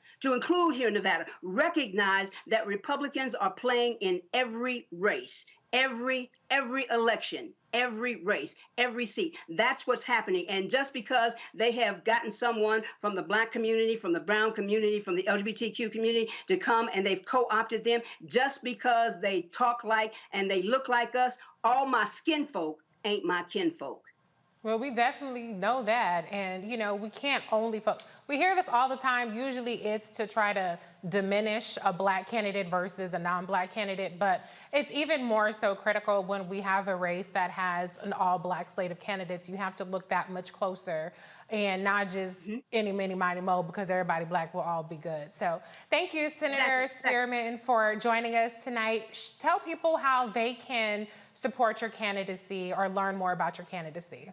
recognize that Republicans are playing in every race, every election, every race, every seat. That's what's happening. And just because they have gotten someone from the Black community, from the brown community, from the LGBTQ community to come, and they've co-opted them, just because they talk like and they look like us, all my skin folk ain't my kinfolk. Well, we definitely know that. And, you know, we can't only we hear this all the time. Usually it's to try to diminish a Black candidate versus a non-Black candidate. But it's even more so critical when we have a race that has an all-Black slate of candidates. You have to look that much closer and not just any, many, mighty, mo, because everybody Black will all be good. So thank you, Senator Spearman, for joining us tonight. Tell people how they can support your candidacy or learn more about your candidacy.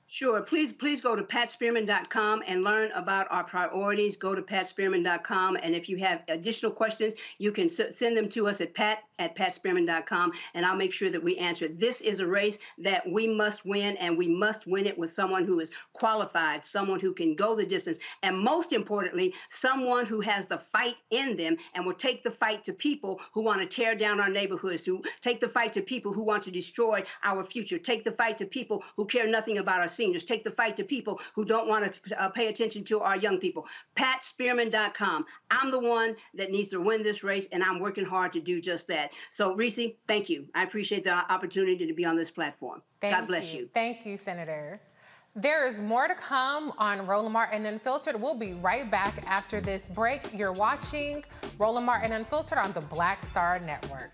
Sure. Please go to patspearman.com and learn about our priorities. Go to patspearman.com. And if you have additional questions, you can send them to us at patspearman.com, and I'll make sure that we answer. This is a race that we must win, and we must win it with someone who is qualified, someone who can go the distance, and most importantly, someone who has the fight in them and will take the fight to people who want to tear down our neighborhoods, who take the fight to people who want to destroy our future, take the fight to people who care nothing about our seniors, take the fight to people who don't want to pay attention to our young people. PatSpearman.com. I'm the one that needs to win this race, and I'm working hard to do just that. So, Reese, thank you. I appreciate the opportunity to be on this platform. God bless you. Thank you, Senator. There is more to come on Roland Martin Unfiltered. We'll be right back after this break. You're watching Roland Martin Unfiltered on the Black Star Network.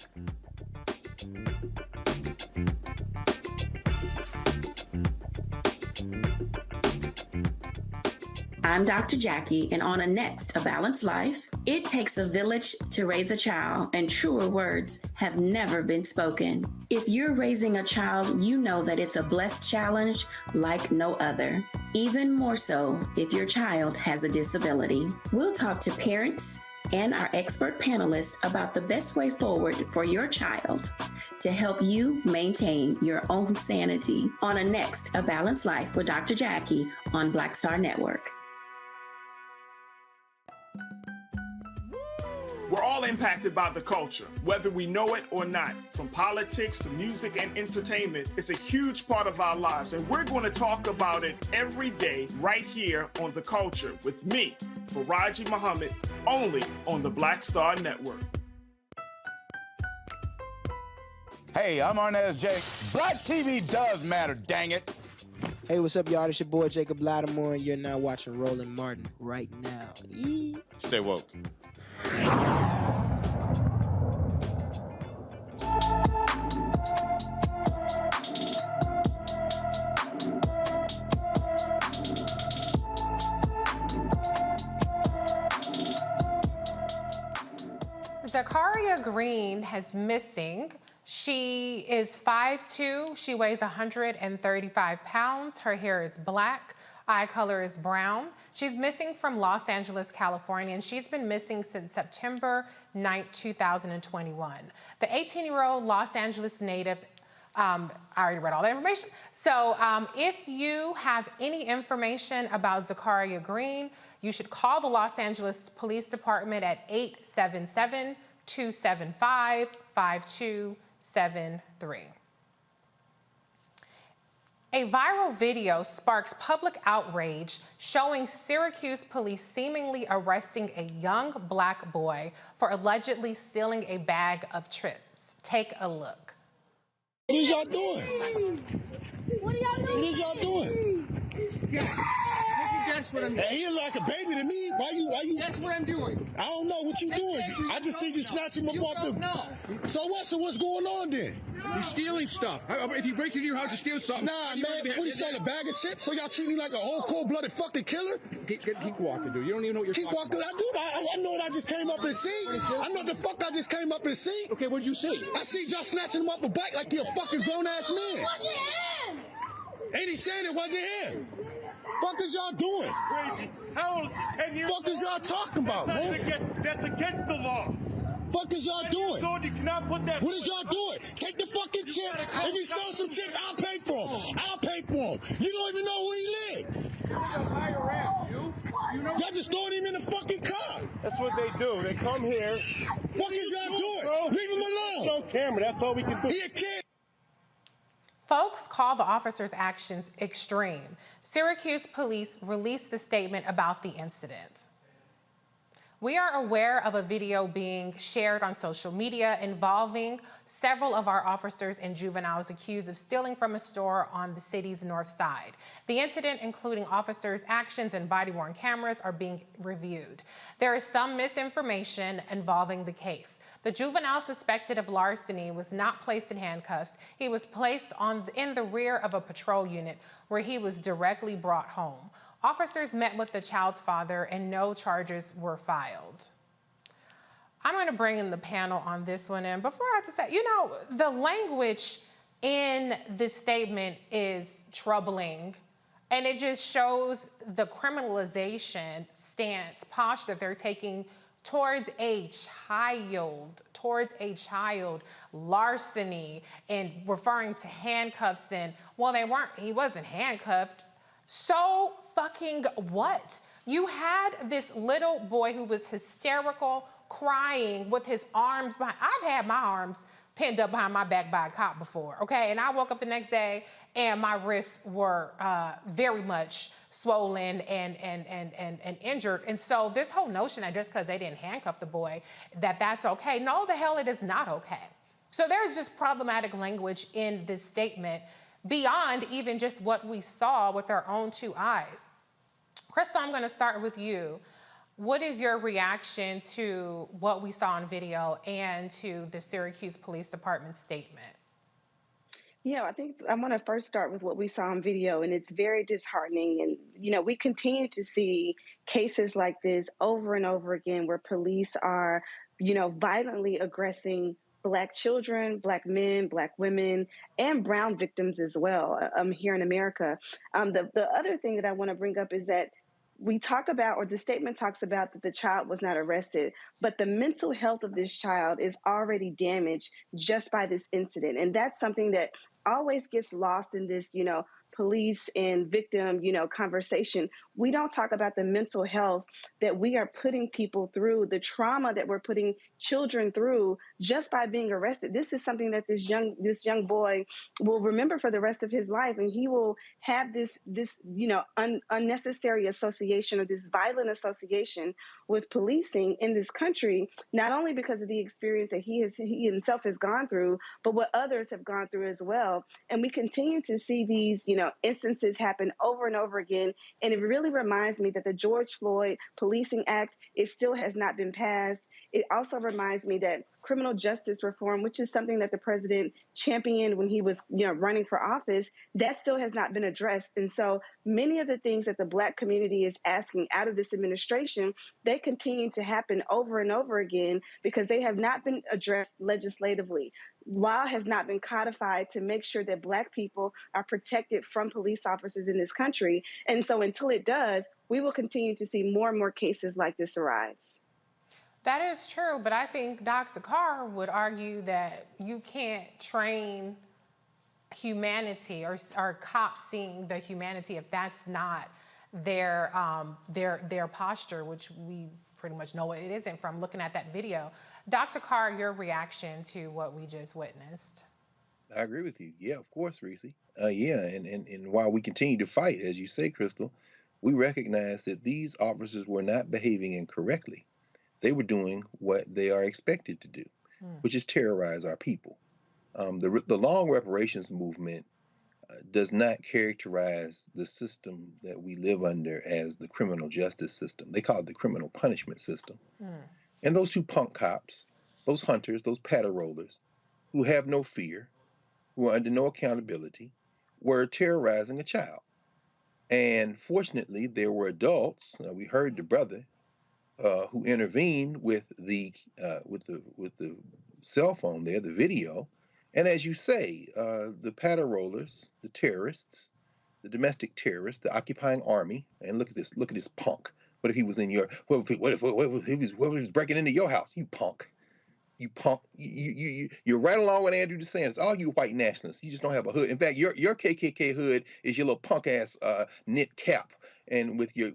I'm Dr. Jackie, and on A Balanced Life, it takes a village to raise a child, and truer words have never been spoken. If you're raising a child, you know that it's a blessed challenge like no other. Even more so if your child has a disability. We'll talk to parents and our expert panelists about the best way forward for your child to help you maintain your own sanity on A Balanced Life with Dr. Jackie on Black Star Network. We're all impacted by the culture, whether we know it or not. From politics to music and entertainment, it's a huge part of our lives, and we're going to talk about it every day right here on The Culture with me, Faraji Muhammad, only on the Black Star Network. Hey, I'm Arnaz J. Black TV does matter, dang it. Hey, what's up, y'all? It's your boy Jacob Lattimore, and you're now watching Roland Martin right now. Stay woke. Zakaria Green is missing. She is 5'2". She weighs 135 pounds. Her hair is black. Eye color is brown. She's missing from Los Angeles, California, and she's been missing since September 9, 2021. The 18-year-old Los Angeles native, I already read all that information. So if you have any information about Zakaria Green, you should call the Los Angeles Police Department at 877-275-5273. A viral video sparks public outrage showing Syracuse police seemingly arresting a young black boy for allegedly stealing a bag of chips. Take a look. What is y'all doing? What is y'all doing? Guess. Take a guess what I'm doing. Hey, he like a baby to me. Why you? Guess what I'm doing. I don't know what you doing. I just see you snatch him up off the. No. So what? So what's going on then? You're stealing stuff. If he breaks into your house to steal something. Nah, man. What, he selling a bag of chips? So y'all treat me like a whole cold-blooded fucking killer? Keep walking, dude. You don't even know what you're talking about. Keep walking. I know what I just came up and see. I know the fuck I just came up and see. Okay, what did you see? I see y'all snatching him up a bike like he a fucking grown-ass man. Ain't he saying it wasn't him? Fuck is y'all doing? That's crazy. How old is he? 10 years old? Fuck is y'all talking about, man? That's against the law. Fuck is y'all doing? You cannot put that. What is y'all doing? Take the fucking chips. If he stole some chips, I'll pay for them. I'll pay for them. You don't even know where he lives. Y'all just throwing him in the fucking car. That's what they do. They come here. Fuck is y'all doing? Bro? Leave him alone. It's on camera. That's all we can do. He a kid. Folks call the officers' actions extreme. Syracuse police released the statement about the incident. We are aware of a video being shared on social media involving several of our officers and juveniles accused of stealing from a store on the city's north side. The incident, including officers' actions and body-worn cameras, are being reviewed. There is some misinformation involving the case. The juvenile suspected of larceny was not placed in handcuffs. He was placed in the rear of a patrol unit where he was directly brought home. Officers met with the child's father and no charges were filed. I'm going to bring in the panel on this one. And before I have to say, the language in this statement is troubling. And it just shows the criminalization stance, posture they're taking towards a child, larceny, and referring to handcuffs. And, well, he wasn't handcuffed. So fucking what? You had this little boy who was hysterical, crying with his arms behind. I've had my arms pinned up behind my back by a cop before, okay? And I woke up the next day and my wrists were very much swollen and injured. And so this whole notion that just because they didn't handcuff the boy, that's okay. No, the hell it is not okay. So there's just problematic language in this statement beyond even just what we saw with our own two eyes. Crystal, I'm gonna start with you. What is your reaction to what we saw on video and to the Syracuse Police Department statement? I think I want to first start with what we saw on video, and it's very disheartening. And, we continue to see cases like this over and over again where police are, violently aggressing Black children, Black men, Black women, and brown victims as well here in America. The other thing that I want to bring up is that we talk about, or the statement talks about, that the child was not arrested, but the mental health of this child is already damaged just by this incident. And that's something that always gets lost in this, police and victim, conversation. We don't talk about the mental health that we are putting people through, the trauma that we're putting children through just by being arrested. This is something that this young boy will remember for the rest of his life, and he will have this unnecessary association, or this violent association with policing in this country, not only because of the experience that he himself has gone through, but what others have gone through as well. And we continue to see these, instances happen over and over again. And it really reminds me that the George Floyd Policing Act, it still has not been passed. It also reminds me that criminal justice reform, which is something that the president championed when he was, running for office, that still has not been addressed. And so many of the things that the Black community is asking out of this administration, they continue to happen over and over again because they have not been addressed legislatively. Law has not been codified to make sure that Black people are protected from police officers in this country. And so until it does, we will continue to see more and more cases like this arise. That is true, but I think Dr. Carr would argue that you can't train humanity or cops seeing the humanity if that's not their posture, which we pretty much know what it isn't from looking at that video. Dr. Carr, your reaction to what we just witnessed? I agree with you. Yeah, of course, Reese. And while we continue to fight, as you say, Crystal, we recognize that these officers were not behaving incorrectly. They were doing what they are expected to do, which is terrorize our people. The long reparations movement does not characterize the system that we live under as the criminal justice system. They call it the criminal punishment system. And those two punk cops, those hunters, those patter rollers, who have no fear, who are under no accountability, were terrorizing a child. And fortunately, there were adults. We heard the brother who intervened with the cell phone there, the video. And as you say, the patter rollers, the terrorists, the domestic terrorists, the occupying army, and look at this punk. What if he was in your? What if he was breaking into your house? You punk. You punk. You're right along with Andrew DeSantis. All you white nationalists, you just don't have a hood. In fact, your KKK hood is your little punk ass knit cap, and with your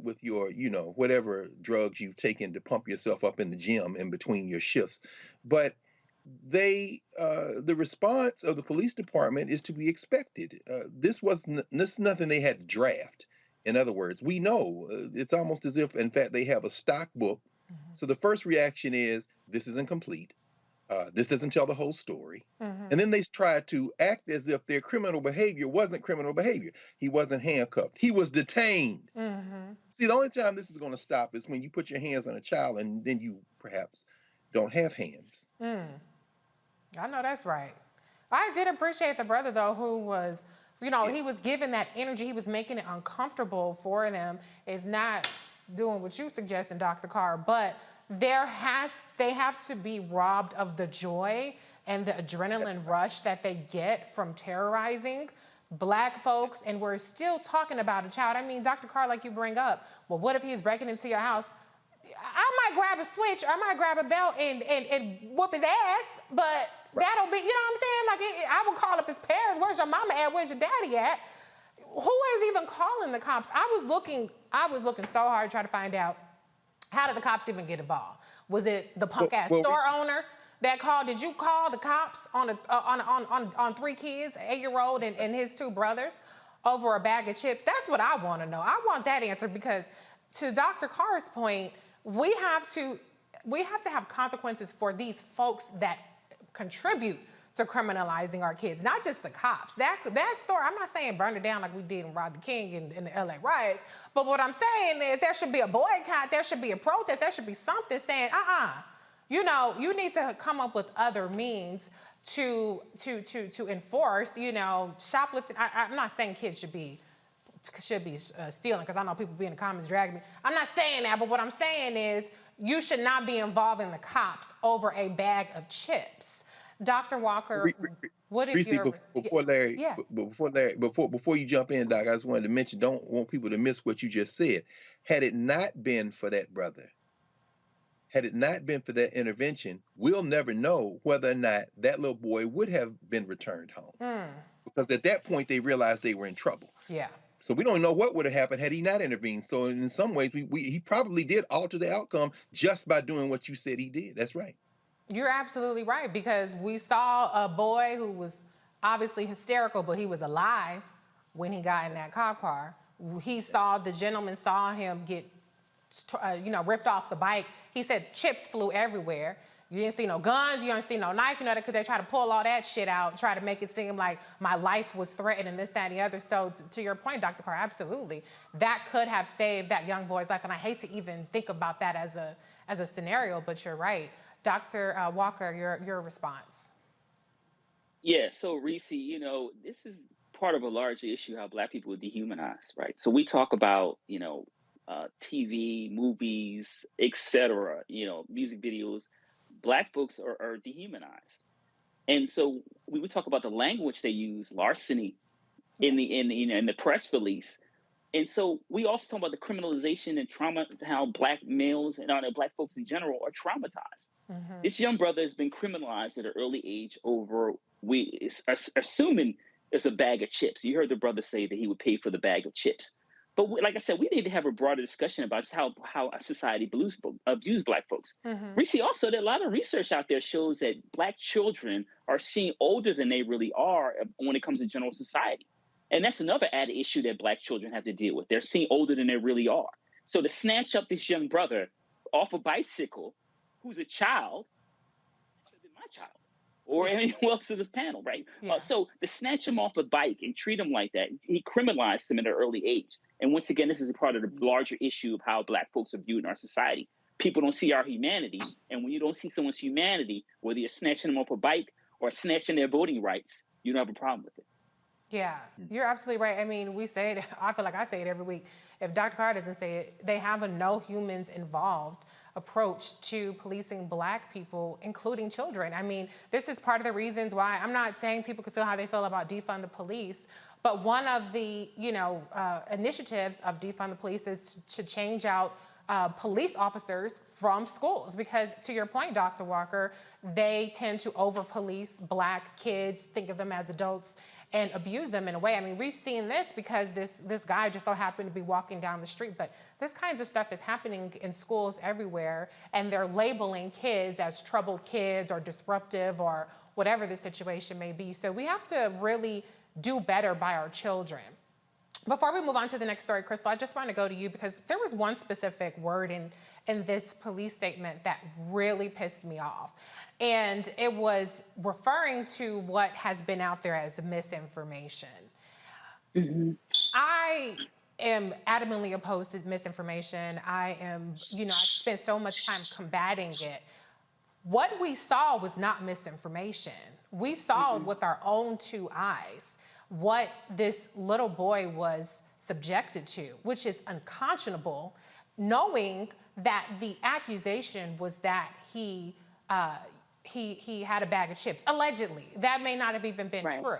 whatever drugs you've taken to pump yourself up in the gym in between your shifts. But the response of the police department is to be expected. This is nothing they had to draft. In other words, we know it's almost as if, in fact, they have a stock book. So the first reaction is, this is incomplete. This doesn't tell the whole story. And then they try to act as if their criminal behavior wasn't criminal behavior. He wasn't handcuffed. He was detained. See, the only time this is going to stop is when you put your hands on a child and then you perhaps don't have hands. I know that's right. I did appreciate the brother, though, who was You know, he was giving that energy. He was making it uncomfortable for them. Is not doing what you suggesting, Dr. Carr, but they have to be robbed of the joy and the adrenaline rush that they get from terrorizing Black folks. And we're still talking about a child. I mean, Dr. Carr, like you bring up, well, what if he's breaking into your house? I might grab a switch, or I might grab a belt and whoop his ass, but that'll be, you know what I'm saying? Like, I would call up his parents. Where's your mama at? Where's your daddy at? Who is even calling the cops? I was looking so hard to try to find out, how did the cops even get involved? Was it the punk-ass store owners that called? Did you call the cops on 3 kids, an 8-year-old and his 2 brothers, over a bag of chips? That's what I want to know. I want that answer, because to Dr. Carr's point, we have to have consequences for these folks that contribute to criminalizing our kids, not just the cops. That store, I'm not saying burn it down like we did in Rodney King in the LA riots, but what I'm saying is there should be a boycott, there should be a protest, there should be something saying, you know, you need to come up with other means to enforce, you know, shoplifting. I'm not saying kids should be stealing, because I know people be in the comments dragging me. I'm not saying that, but what I'm saying is you should not be involving the cops over a bag of chips. Dr. Walker, what is your... Before Larry, before you jump in, Doc, I just wanted to mention, don't want people to miss what you just said. Had it not been for that brother, had it not been for that intervention, we'll never know whether or not that little boy would have been returned home. Because at that point, they realized they were in trouble. Yeah. So we don't know what would have happened had he not intervened. So in some ways, he probably did alter the outcome just by doing what you said he did. That's right. You're absolutely right, because we saw a boy who was obviously hysterical, but he was alive when he got in that cop car. The gentleman saw him get, ripped off the bike. He said chips flew everywhere. You didn't see no guns, you didn't see no knife, because they try to pull all that shit out, try to make it seem like my life was threatened and this, that, and the other. So to your point, Dr. Carr, absolutely. That could have saved that young boy's life, and I hate to even think about that as a scenario, but you're right. Dr. Walker, your response. Yeah, so Reese, this is part of a larger issue, how Black people are dehumanized, right? So we talk about, TV, movies, etc., music videos. Black folks are dehumanized. And so we would talk about the language they use, larceny, in the press release. And so we also talk about the criminalization and trauma, how Black males and Black folks in general are traumatized. Mm-hmm. This young brother has been criminalized at an early age over, assuming it's a bag of chips. You heard the brother say that he would pay for the bag of chips. But like I said, we need to have a broader discussion about just how society abuse Black folks. Mm-hmm. We see also that a lot of research out there shows that Black children are seen older than they really are when it comes to general society. And that's another added issue that Black children have to deal with. They're seen older than they really are. So to snatch up this young brother off a bicycle, who's a child, than my child, or anyone else in this panel, right? Yeah. So to snatch him off a bike and treat him like that, he criminalized him at an early age. And once again, this is a part of the larger issue of how Black folks are viewed in our society. People don't see our humanity. And when you don't see someone's humanity, whether you're snatching them off a bike or snatching their voting rights, you don't have a problem with it. Yeah, you're absolutely right. I mean, we say it, I feel like I say it every week. If Dr. Carr doesn't say it, they have a no humans involved approach to policing Black people, including children. I mean, this is part of the reasons why I'm not saying people can feel how they feel about defund the police, but one of the, initiatives of defund the police is to change out police officers from schools, because to your point, Dr. Walker, they tend to over-police Black kids, think of them as adults, and abuse them in a way. I mean, we've seen this because this guy just so happened to be walking down the street, but this kinds of stuff is happening in schools everywhere, and they're labeling kids as troubled kids or disruptive or whatever the situation may be. So we have to really do better by our children. Before we move on to the next story, Crystal, I just want to go to you because there was one specific word in this police statement that really pissed me off. And it was referring to what has been out there as misinformation. Mm-hmm. I am adamantly opposed to misinformation. I've spent so much time combating it. What we saw was not misinformation. We saw it with our own 2 eyes. what this little boy was subjected to, which is unconscionable, knowing that the accusation was that he had a bag of chips, allegedly. That may not have even been true.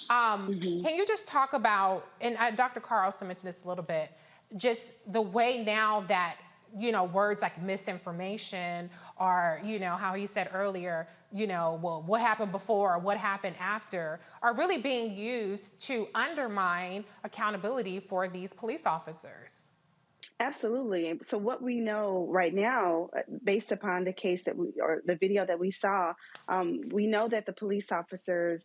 Can you just talk about, and Dr. Carr also mentioned this a little bit, just the way now that, you know, words like misinformation or, you know, how he said earlier, you know, well, what happened before or what happened after are really being used to undermine accountability for these police officers? Absolutely. So what we know right now, based upon the case that or the video that we saw, we know that the police officers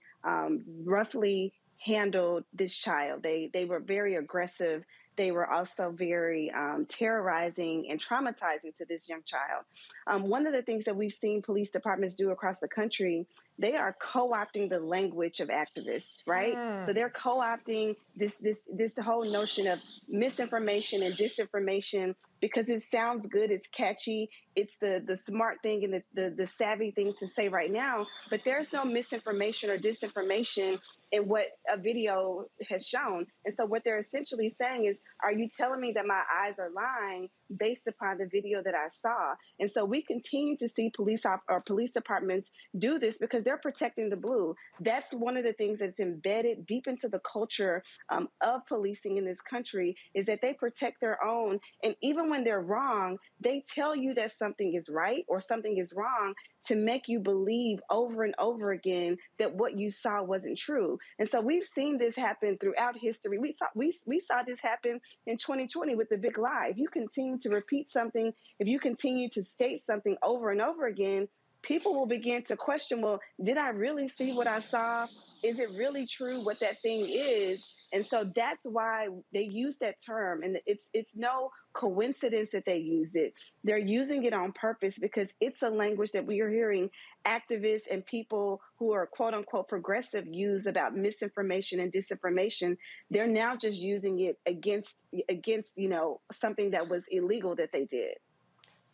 roughly handled this child. They were very aggressive. They were also very terrorizing and traumatizing to this young child. One of the things that we've seen police departments do across the country, they are co-opting the language of activists, right? So they're co-opting this whole notion of misinformation and disinformation because it sounds good, it's catchy, it's the smart thing and the savvy thing to say right now, but there's no misinformation or disinformation in what a video has shown. And so what they're essentially saying is, are you telling me that my eyes are lying based upon the video that I saw? And so we continue to see police departments do this because they're protecting the blue. That's one of the things that's embedded deep into the culture of policing in this country, is that they protect their own. And even when they're wrong, they tell you that something is right or something is wrong to make you believe over and over again that what you saw wasn't true. And so we've seen this happen throughout history. We saw this happen in 2020 with the big lie. If you continue to repeat something, if you continue to state something over and over again, people will begin to question, well, did I really see what I saw? Is it really true what that thing is? And so that's why they use that term. And it's no coincidence that they use it. They're using it on purpose because it's a language that we are hearing activists and people who are quote unquote progressive use about misinformation and disinformation. They're now just using it against, you know, something that was illegal that they did.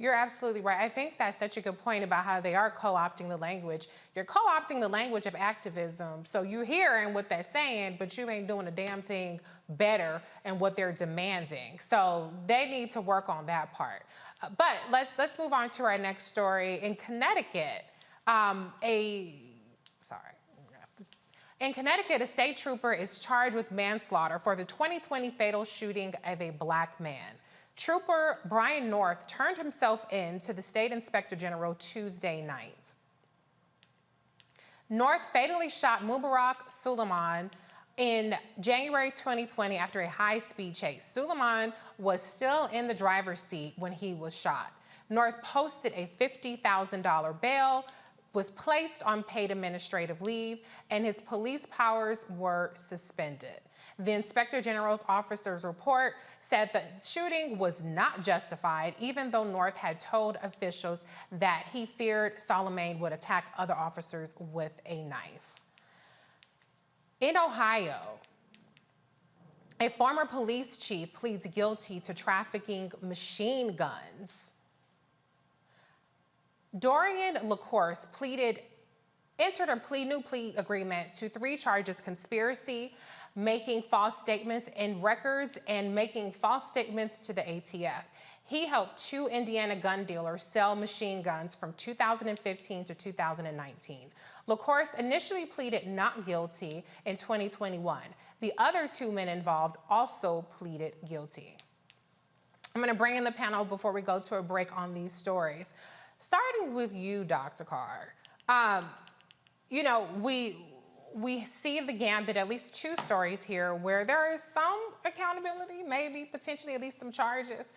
You're absolutely right. I think that's such a good point about how they are co-opting the language. You're co-opting the language of activism. So you're hearing what they're saying, but you ain't doing a damn thing better in what they're demanding. So they need to work on that part. But let's move on to our next story. In Connecticut, in Connecticut, a state trooper is charged with manslaughter for the 2020 fatal shooting of a Black man. Trooper Brian North turned himself in to the state inspector general Tuesday night. North fatally shot Mubarak Suleiman in January 2020 after a high-speed chase. Suleiman was still in the driver's seat when he was shot. North posted a $50,000 bail, was placed on paid administrative leave, and his police powers were suspended. The Inspector General's officer's report said the shooting was not justified, even though North had told officials that he feared Suleiman would attack other officers with a knife. In Ohio, a former police chief pleads guilty to trafficking machine guns. Dorian LaCourse entered a new plea agreement to 3 charges: conspiracy, making false statements in records, and making false statements to the ATF. He helped 2 Indiana gun dealers sell machine guns from 2015 to 2019. LaCourse initially pleaded not guilty in 2021. The other 2 men involved also pleaded guilty. I'm going to bring in the panel before we go to a break on these stories. Starting with you, Dr. Carr. You know, we see the gambit, at least 2 stories here, where there is some accountability, maybe potentially at least some charges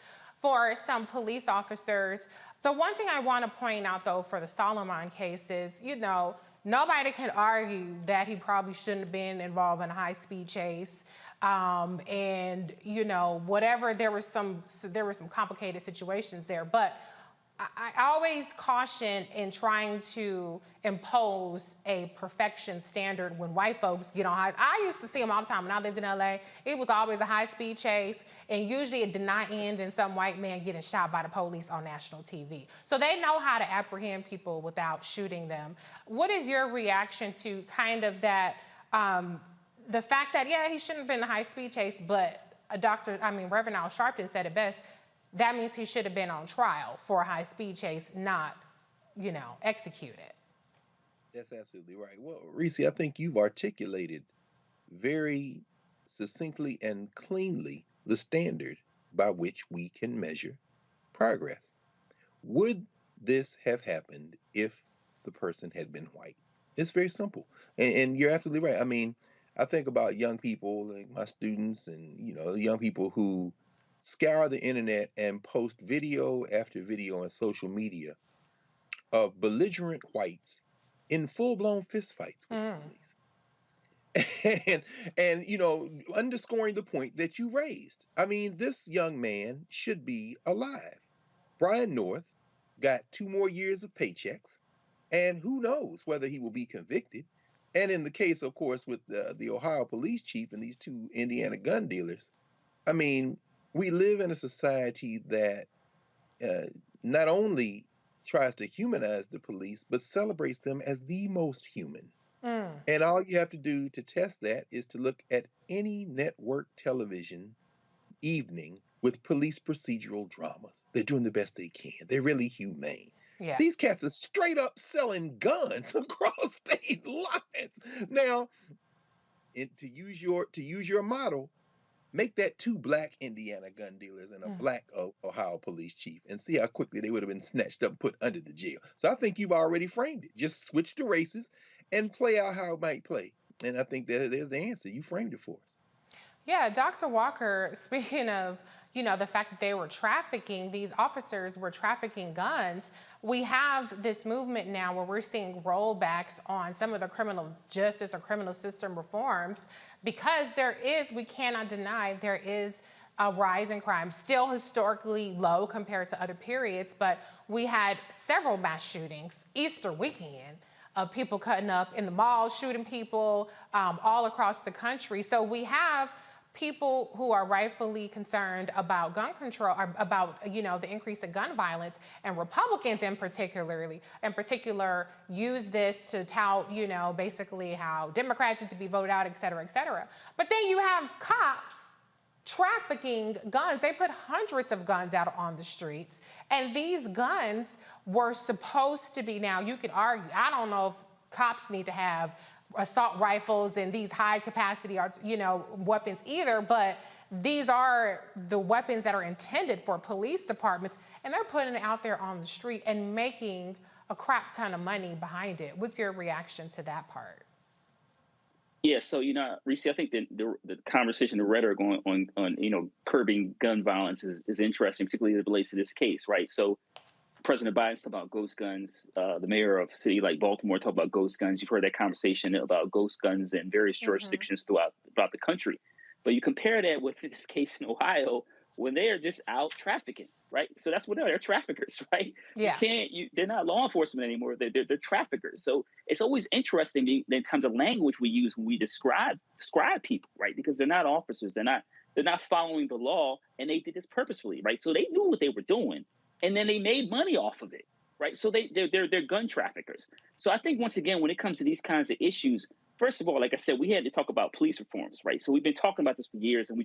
for some police officers. The one thing I want to point out, though, for the Suleiman case is, you know, nobody can argue that he probably shouldn't have been involved in a high-speed chase. And, you know, whatever, there were some complicated situations there. But I always caution in trying to impose a perfection standard when white folks get on high. I used to see them all the time when I lived in LA. It was always a high-speed chase, and usually it did not end in some white man getting shot by the police on national TV. So they know how to apprehend people without shooting them. What is your reaction to kind of that, the fact that, yeah, he shouldn't have been in a high-speed chase, but Reverend Al Sharpton said it best, that means he should have been on trial for a high-speed chase, not, executed. That's absolutely right. Well, Reese, I think you've articulated very succinctly and cleanly the standard by which we can measure progress. Would this have happened if the person had been white? It's very simple. And you're absolutely right. I mean, I think about young people, like my students and, young people who scour the internet and post video after video on social media of belligerent whites in full-blown fistfights with the police. And underscoring the point that you raised. I mean, this young man should be alive. Brian North got 2 more years of paychecks, and who knows whether he will be convicted. And in the case, of course, with the Ohio police chief and these 2 Indiana gun dealers, I mean, we live in a society that not only tries to humanize the police, but celebrates them as the most human. And all you have to do to test that is to look at any network television evening with police procedural dramas. They're doing the best they can. They're really humane. Yeah. These cats are straight up selling guns across state lines. Now, to use your model, make that 2 black Indiana gun dealers and a black Ohio police chief, and see how quickly they would have been snatched up and put under the jail. So I think you've already framed it. Just switch the races and play out how it might play. And I think there's the answer. You framed it for us. Yeah, Dr. Walker, speaking of, the fact that they were trafficking, these officers were trafficking guns, we have this movement now where we're seeing rollbacks on some of the criminal justice or criminal system reforms, because we cannot deny there is a rise in crime, still historically low compared to other periods, but we had several mass shootings Easter weekend of people cutting up in the malls, shooting people all across the country. So we have people who are rightfully concerned about gun control, or about the increase of gun violence, and Republicans in particular use this to tout basically how Democrats need to be voted out, et cetera, et cetera. But then you have cops trafficking guns. They put hundreds of guns out on the streets, and these guns were supposed to be, now you could argue, I don't know if cops need to have assault rifles and these high capacity weapons either, but these are the weapons that are intended for police departments, and they're putting it out there on the street and making a crap ton of money behind it. What's your reaction to that part? Yeah, so Reese, I think the conversation, the rhetoric on curbing gun violence is interesting, particularly as it relates to this case, right? So President Biden's talking about ghost guns. The mayor of a city like Baltimore talked about ghost guns. You've heard that conversation about ghost guns in various jurisdictions throughout the country. But you compare that with this case in Ohio, when they are just out trafficking, right? So that's what they're traffickers, right? Yeah. They're not law enforcement anymore. They're traffickers. So it's always interesting in terms of language we use when we describe people, right? Because they're not officers. They're not following the law, and they did this purposefully, right? So they knew what they were doing, and then they made money off of it, right? So they're gun traffickers. So I think, once again, when it comes to these kinds of issues, first of all, like I said, we had to talk about police reforms, right? So we've been talking about this for years, and we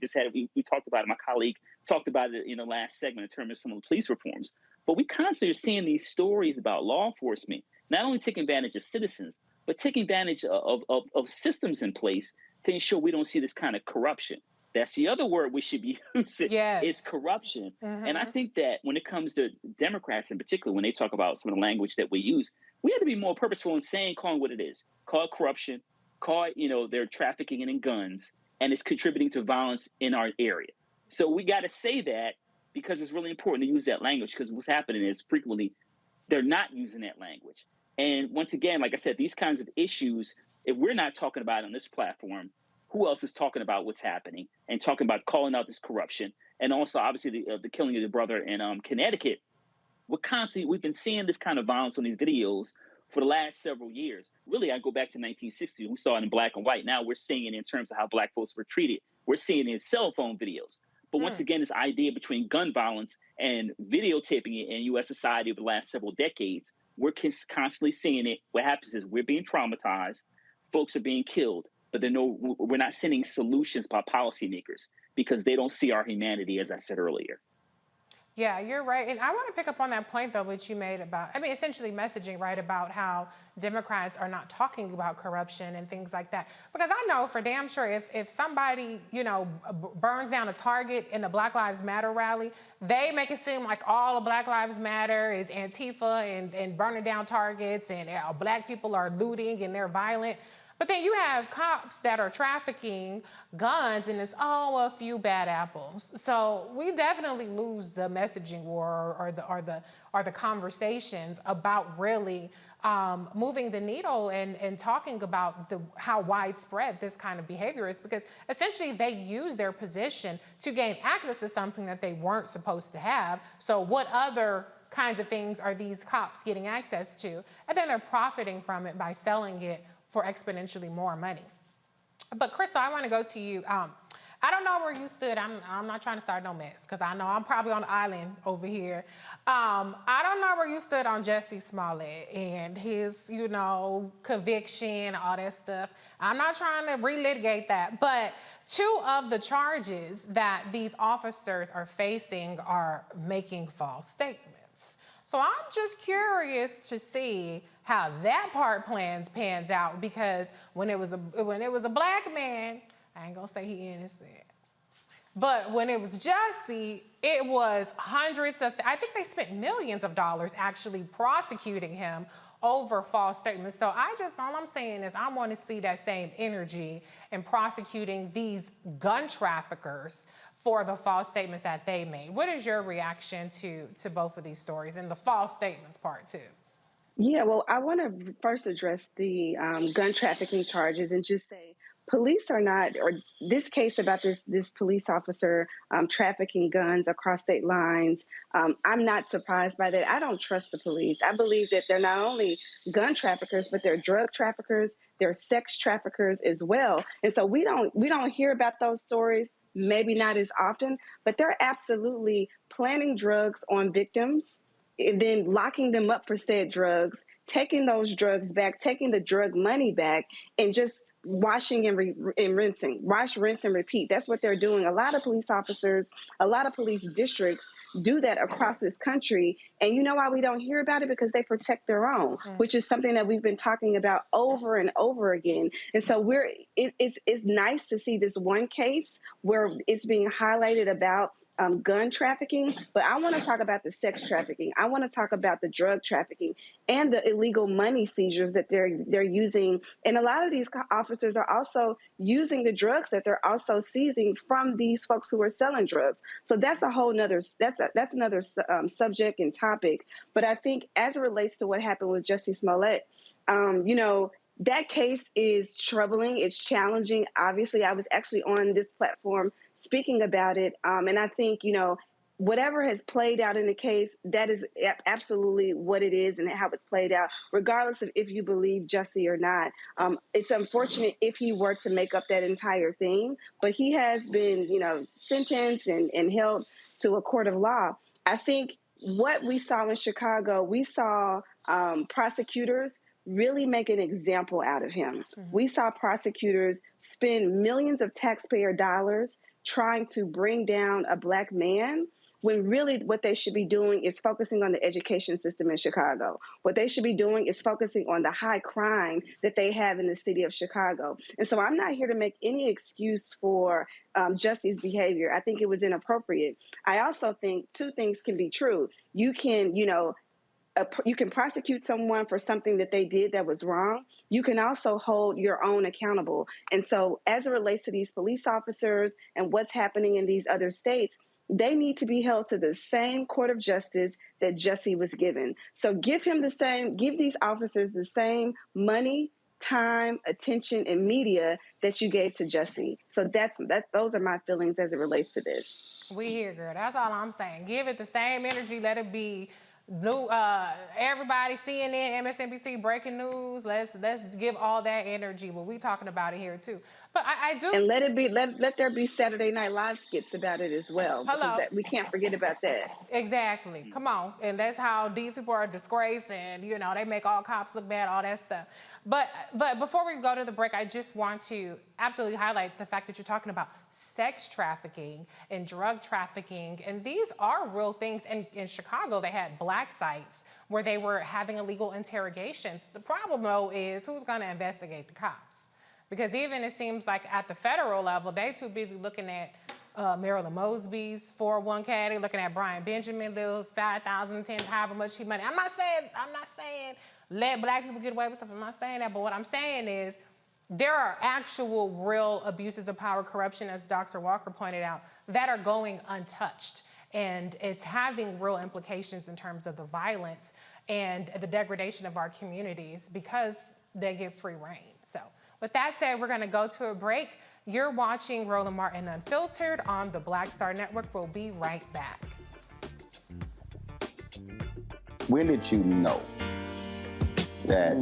talked about it. My colleague talked about it in the last segment in terms of some of the police reforms. But we constantly are seeing these stories about law enforcement not only taking advantage of citizens, but taking advantage of systems in place to ensure we don't see this kind of corruption. That's the other word we should be using, is corruption. And I think that when it comes to Democrats in particular, when they talk about some of the language that we use, we have to be more purposeful in calling what it is. Call it corruption, call it, they're trafficking in guns, and it's contributing to violence in our area. So we got to say that, because it's really important to use that language, because what's happening is frequently they're not using that language. And once again, like I said, these kinds of issues, if we're not talking about it on this platform, who else is talking about what's happening and talking about calling out this corruption? And also, obviously, the killing of the brother in Connecticut. We've been seeing this kind of violence on these videos for the last several years. Really, I go back to 1960. We saw it in black and white. Now we're seeing it in terms of how black folks were treated. We're seeing it in cell phone videos. But once again, this idea between gun violence and videotaping it in U.S. society over the last several decades, we're constantly seeing it. What happens is we're being traumatized. Folks are being killed. but we're not sending solutions by policymakers because they don't see our humanity, as I said earlier. Yeah, you're right. And I want to pick up on that point, though, which you made about, essentially messaging, right, about how Democrats are not talking about corruption and things like that. Because I know for damn sure if somebody, burns down a Target in the Black Lives Matter rally, they make it seem like all of Black Lives Matter is Antifa and burning down Targets and Black people are looting and they're violent. But then you have cops that are trafficking guns, and it's a few bad apples. So we definitely lose the messaging war or the conversations about really moving the needle and talking about how widespread this kind of behavior is, because essentially they use their position to gain access to something that they weren't supposed to have. So what other kinds of things are these cops getting access to? And then they're profiting from it by selling it for exponentially more money. But Crystal, I want to go to you. I don't know where you stood. I'm not trying to start no mess because I know I'm probably on the island over here. I don't know where you stood on Jussie Smollett and his, conviction, all that stuff. I'm not trying to relitigate that, but 2 of the charges that these officers are facing are making false statements. So I'm just curious to see how that part pans out, because when it was a black man, I ain't gonna say he innocent, but when it was Jussie, it was hundreds of, I think they spent millions of dollars actually prosecuting him over false statements. So all I'm saying is I want to see that same energy in prosecuting these gun traffickers for the false statements that they made. What is your reaction to both of these stories and the false statements part too? Yeah, well, I want to first address the gun trafficking charges and just say police are not, or this case about this police officer trafficking guns across state lines, I'm not surprised by that. I don't trust the police. I believe that they're not only gun traffickers, but they're drug traffickers, they're sex traffickers as well. And so we don't hear about those stories, maybe not as often, but they're absolutely planting drugs on victims and then locking them up for said drugs, taking those drugs back, taking the drug money back, and just washing and rinsing. Wash, rinse, and repeat. That's what they're doing. A lot of police officers, a lot of police districts do that across this country. And you know why we don't hear about it? Because they protect their own, which is something that we've been talking about over and over again. And so it's nice to see this one case where it's being highlighted about gun trafficking, but I want to talk about the sex trafficking. I want to talk about the drug trafficking and the illegal money seizures that they're using. And a lot of these officers are also using the drugs that they're also seizing from these folks who are selling drugs. So that's a whole nother, that's another subject and topic. But I think as it relates to what happened with Jussie Smollett, that case is troubling. It's challenging. Obviously, I was actually on this platform speaking about it. And I think, whatever has played out in the case, that is absolutely what it is and how it's played out, regardless of if you believe Jussie or not. It's unfortunate if he were to make up that entire thing, but he has been, sentenced and held to a court of law. I think what we saw in Chicago, we saw prosecutors really make an example out of him. Mm-hmm. We saw prosecutors spend millions of taxpayer dollars trying to bring down a Black man, when really what they should be doing is focusing on the education system in Chicago. What they should be doing is focusing on the high crime that they have in the city of Chicago. And so I'm not here to make any excuse for Jussie's behavior. I think it was inappropriate. I also think 2 things can be true. You can, you can prosecute someone for something that they did that was wrong. You can also hold your own accountable. And so as it relates to these police officers and what's happening in these other states, they need to be held to the same court of justice that Jussie was given. So give these officers the same money, time, attention, and media that you gave to Jussie. So those are my feelings as it relates to this. We here, girl. That's all I'm saying. Give it the same energy. Let it be everybody, CNN, MSNBC, breaking news. Let's give all that energy. Well, we talking about it here too. But I do. And let there be Saturday Night Live skits about it as well. Hello. We can't forget about that. Exactly. Come on. And that's how these people are disgraced, and they make all cops look bad, all that stuff. But before we go to the break, I just want to absolutely highlight the fact that you're talking about sex trafficking and drug trafficking. And these are real things. And in Chicago, they had black sites where they were having illegal interrogations. The problem, though, is who's going to investigate the cops? Because even it seems like at the federal level, they too busy looking at Marilyn Mosby's 401k. They're looking at Brian Benjamin, little 5,000, 10, however much he money. I'm not saying let black people get away with stuff. I'm not saying that. But what I'm saying is there are actual real abuses of power, corruption, as Dr. Walker pointed out, that are going untouched. And it's having real implications in terms of the violence and the degradation of our communities because they get free reign. So with that said, we're going to go to a break. You're watching Roland Martin Unfiltered on the Black Star Network. We'll be right back. When did you know that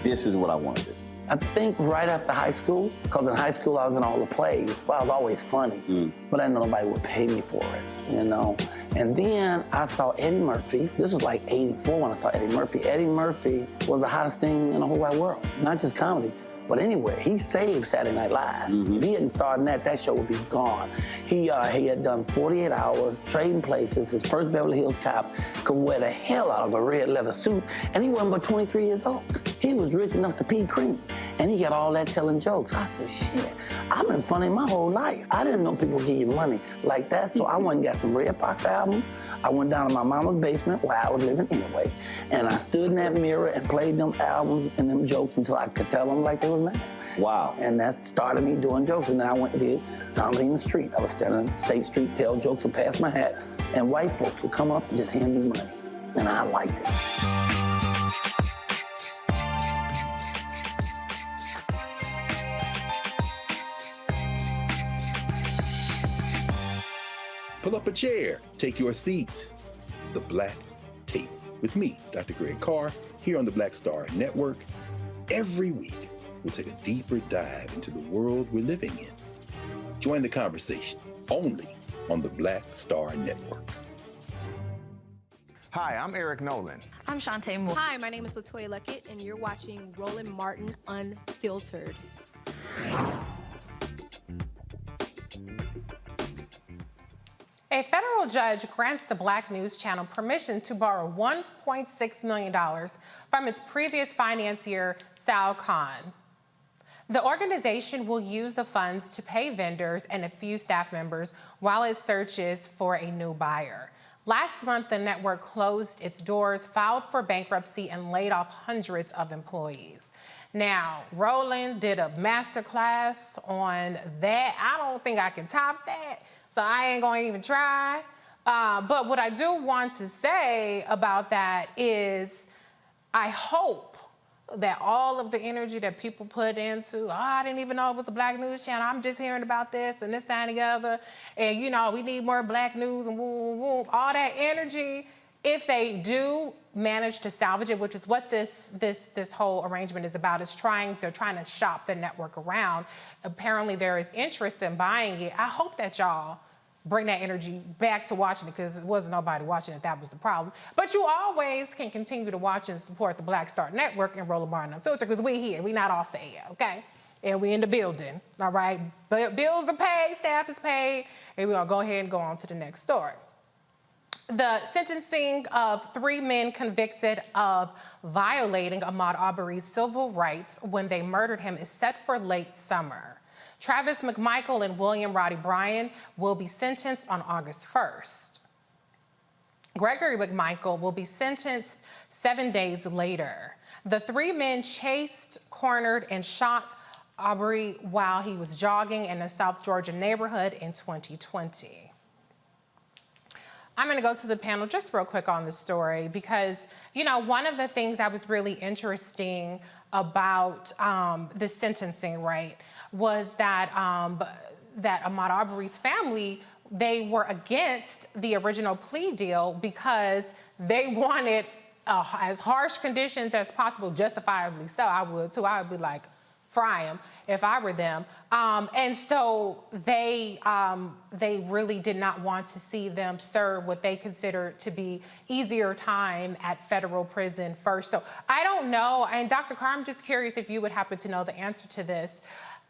this is what I wanted to do? I think right after high school, because in high school I was in all the plays, but I was always funny, but I didn't know nobody would pay me for it, And then I saw Eddie Murphy. This was like 84 when I saw Eddie Murphy. Eddie Murphy was the hottest thing in the whole wide world, not just comedy. But anyway, he saved Saturday Night Live. If he hadn't started that show would be gone. He had done 48 Hours, Trading Places. His first Beverly Hills Cop could wear the hell out of a red leather suit, and he wasn't but 23 years old. He was rich enough to pee cream, and he got all that telling jokes. I said, shit, I've been funny my whole life. I didn't know people give you money like that, so I went and got some Red Fox albums. I went down to my mama's basement where I was living anyway, and I stood in that mirror and played them albums and them jokes until I could tell them like they was mad. Wow. And that started me doing jokes, and then I went and did comedy in the street. I was standing on State Street, tell jokes and pass my hat, and white folks would come up and just hand me money, and I liked it. Pull up a chair, take your seat. The Black Tape with me, Dr. Greg Carr, here on the Black Star Network. Every week, we'll take a deeper dive into the world we're living in. Join the conversation only on the Black Star Network. Hi, I'm Eric Nolan. I'm Shantae Moore. Hi, my name is LaToya Luckett, and you're watching Roland Martin Unfiltered. A federal judge grants the Black News Channel permission to borrow $1.6 million from its previous financier, Sal Khan. The organization will use the funds to pay vendors and a few staff members while it searches for a new buyer. Last month, the network closed its doors, filed for bankruptcy, and laid off hundreds of employees. Now, Roland did a masterclass on that. I don't think I can top that, so I ain't gonna even try. But what I do want to say about that is I hope that all of the energy that people put into, I didn't even know it was the Black News Channel, I'm just hearing about this and this, that, and the other, and we need more Black news and woo, woo, woo, all that energy, if they do manage to salvage it, which is what this whole arrangement is about, is they're trying to shop the network around. Apparently there is interest in buying it. I hope that y'all bring that energy back to watching it, because it wasn't nobody watching it, that was the problem. But you always can continue to watch and support the Black Star Network and Roland Martin Unfiltered, because we here, we not off the air, okay? And we in the building, all right? But bills are paid, staff is paid, and we're gonna go ahead and go on to the next story. The sentencing of 3 men convicted of violating Ahmaud Arbery's civil rights when they murdered him is set for late summer. Travis McMichael and William Roddy Bryan will be sentenced on August 1st. Gregory McMichael will be sentenced 7 days later. The 3 men chased, cornered, and shot Arbery while he was jogging in a South Georgia neighborhood in 2020. I'm going to go to the panel just real quick on this story because, one of the things that was really interesting about this sentencing, right, was that that Ahmaud Arbery's family they were against the original plea deal because they wanted as harsh conditions as possible, justifiably so. I would too. I would be like, fry them if I were them. And so they really did not want to see them serve what they considered to be easier time at federal prison first. So I don't know. And Dr. Carr, I'm just curious if you would happen to know the answer to this.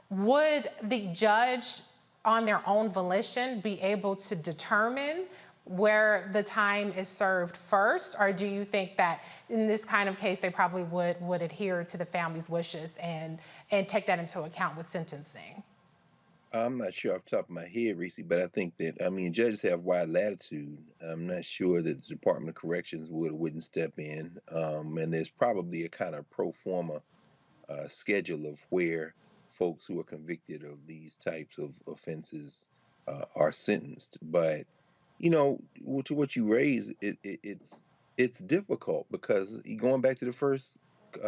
Would the judge on their own volition be able to determine where the time is served first? Or do you think that in this kind of case, they probably would adhere to the family's wishes and take that into account with sentencing? I'm not sure off the top of my head, Reese, but I think that, judges have wide latitude. I'm not sure that the Department of Corrections would or wouldn't step in. And there's probably a kind of pro forma schedule of where folks who are convicted of these types of offenses are sentenced. But to what you raise, it's difficult because going back to the first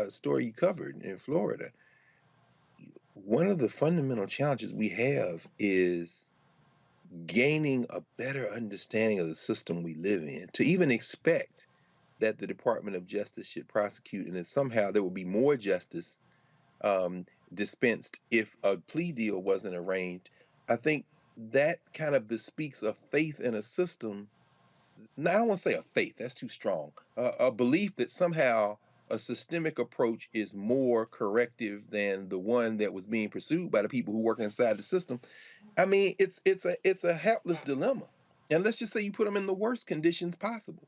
story you covered in Florida, one of the fundamental challenges we have is gaining a better understanding of the system we live in. To even expect that the Department of Justice should prosecute and that somehow there will be more justice dispensed if a plea deal wasn't arranged, I think that kind of bespeaks a faith in a system. Now, I don't want to say a faith, that's too strong. A belief that somehow a systemic approach is more corrective than the one that was being pursued by the people who work inside the system. It's a helpless dilemma. And let's just say you put them in the worst conditions possible.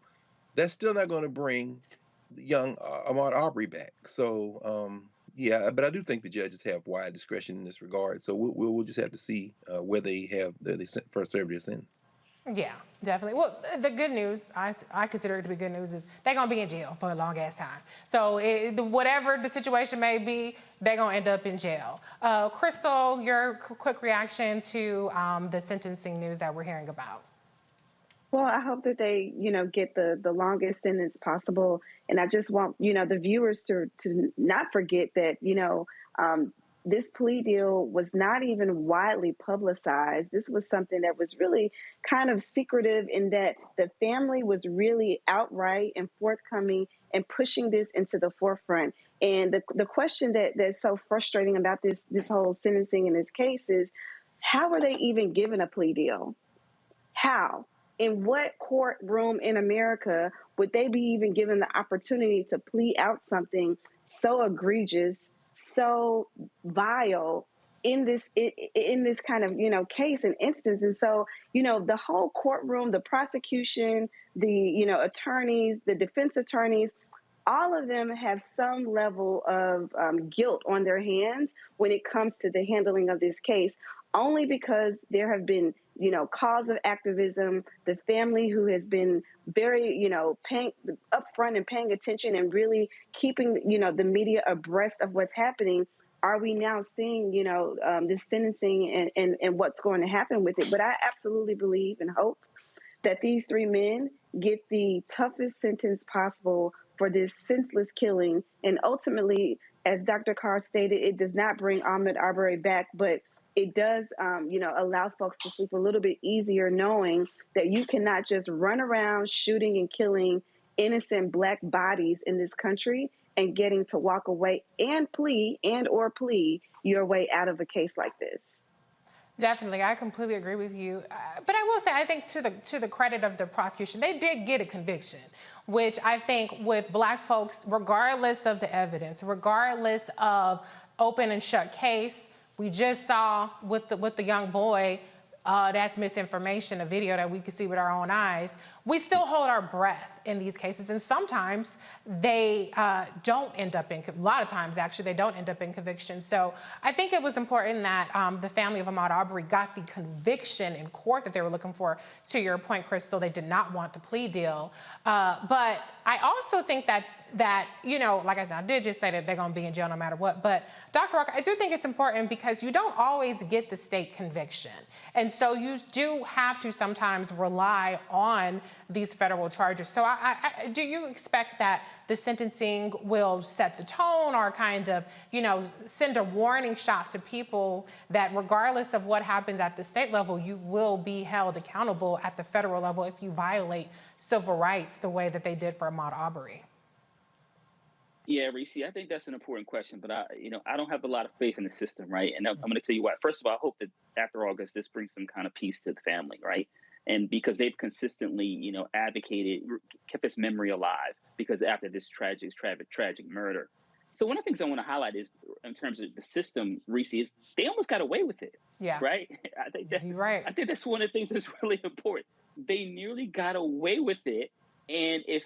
That's still not going to bring young Ahmaud Arbery back. So, yeah, but I do think the judges have wide discretion in this regard. So we'll just have to see where they first serve their sentence. Yeah, definitely. Well, the good news, I consider it to be good news, is they're going to be in jail for a long ass time. So whatever the situation may be, they're going to end up in jail. Crystal, your quick reaction to the sentencing news that we're hearing about. Well, I hope that they, get the longest sentence possible. And I just want, the viewers to not forget that, this plea deal was not even widely publicized. This was something that was really kind of secretive in that the family was really outright and forthcoming and pushing this into the forefront. And the question that's so frustrating about this whole sentencing in this case is, how are they even given a plea deal? How? In what courtroom in America would they be even given the opportunity to plead out something so egregious, so vile in this kind of, case and instance? And so, the whole courtroom, the prosecution, the, attorneys, the defense attorneys, all of them have some level of guilt on their hands when it comes to the handling of this case, only because there have been, cause of activism, the family who has been very, paying upfront and paying attention and really keeping, the media abreast of what's happening. Are we now seeing, this sentencing and what's going to happen with it? But I absolutely believe and hope that these three men get the toughest sentence possible for this senseless killing. And ultimately, as Dr. Carr stated, it does not bring Ahmaud Arbery back, but it does, allow folks to sleep a little bit easier knowing that you cannot just run around shooting and killing innocent Black bodies in this country and getting to walk away and plead your way out of a case like this. Definitely, I completely agree with you. But I will say, I think to the credit of the prosecution, they did get a conviction, which I think with Black folks, regardless of the evidence, regardless of open and shut case, we just saw with the young boy, that's misinformation, a video that we could see with our own eyes. We still hold our breath in these cases, and sometimes they don't end up in, a lot of times actually, they don't end up in conviction. So I think it was important that the family of Ahmaud Arbery got the conviction in court that they were looking for. To your point, Crystal, they did not want the plea deal. But I also think that like I said, I did just say that they're going to be in jail no matter what. But Dr. Walker, I do think it's important because you don't always get the state conviction. And so you do have to sometimes rely on these federal charges. So do you expect that the sentencing will set the tone or kind of, send a warning shot to people that regardless of what happens at the state level, you will be held accountable at the federal level if you violate civil rights the way that they did for Ahmaud Arbery? Yeah, Reese, I think that's an important question, but I don't have a lot of faith in the system, right? And I'm going to tell you why. First of all, I hope that after August, this brings some kind of peace to the family, right? And because they've consistently, advocated, kept this memory alive because after this tragic murder. So one of the things I want to highlight is in terms of the system, Reese, is they almost got away with it. Yeah. Right? I think you're right. I think that's one of the things that's really important. They nearly got away with it. And if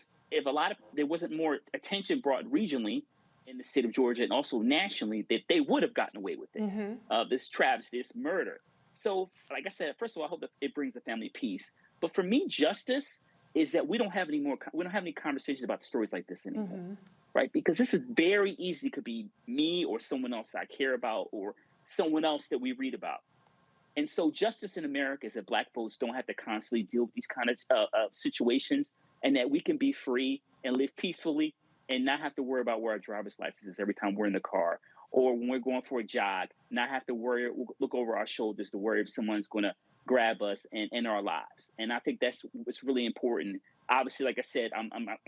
there wasn't more attention brought regionally in the state of Georgia and also nationally, that they would have gotten away with it. This travesty, this murder. So, like I said, first of all, I hope that it brings the family peace. But for me, justice is that we don't have any conversations about stories like this anymore, right? Because this is very easy. It could be me or someone else I care about or someone else that we read about. And so justice in America is that Black folks don't have to constantly deal with these kind of situations, and that we can be free and live peacefully and not have to worry about where our driver's license is every time we're in the car, or when we're going for a jog, not have to look over our shoulders to worry if someone's going to grab us and end our lives. And I think that's what's really important. Obviously, like I said,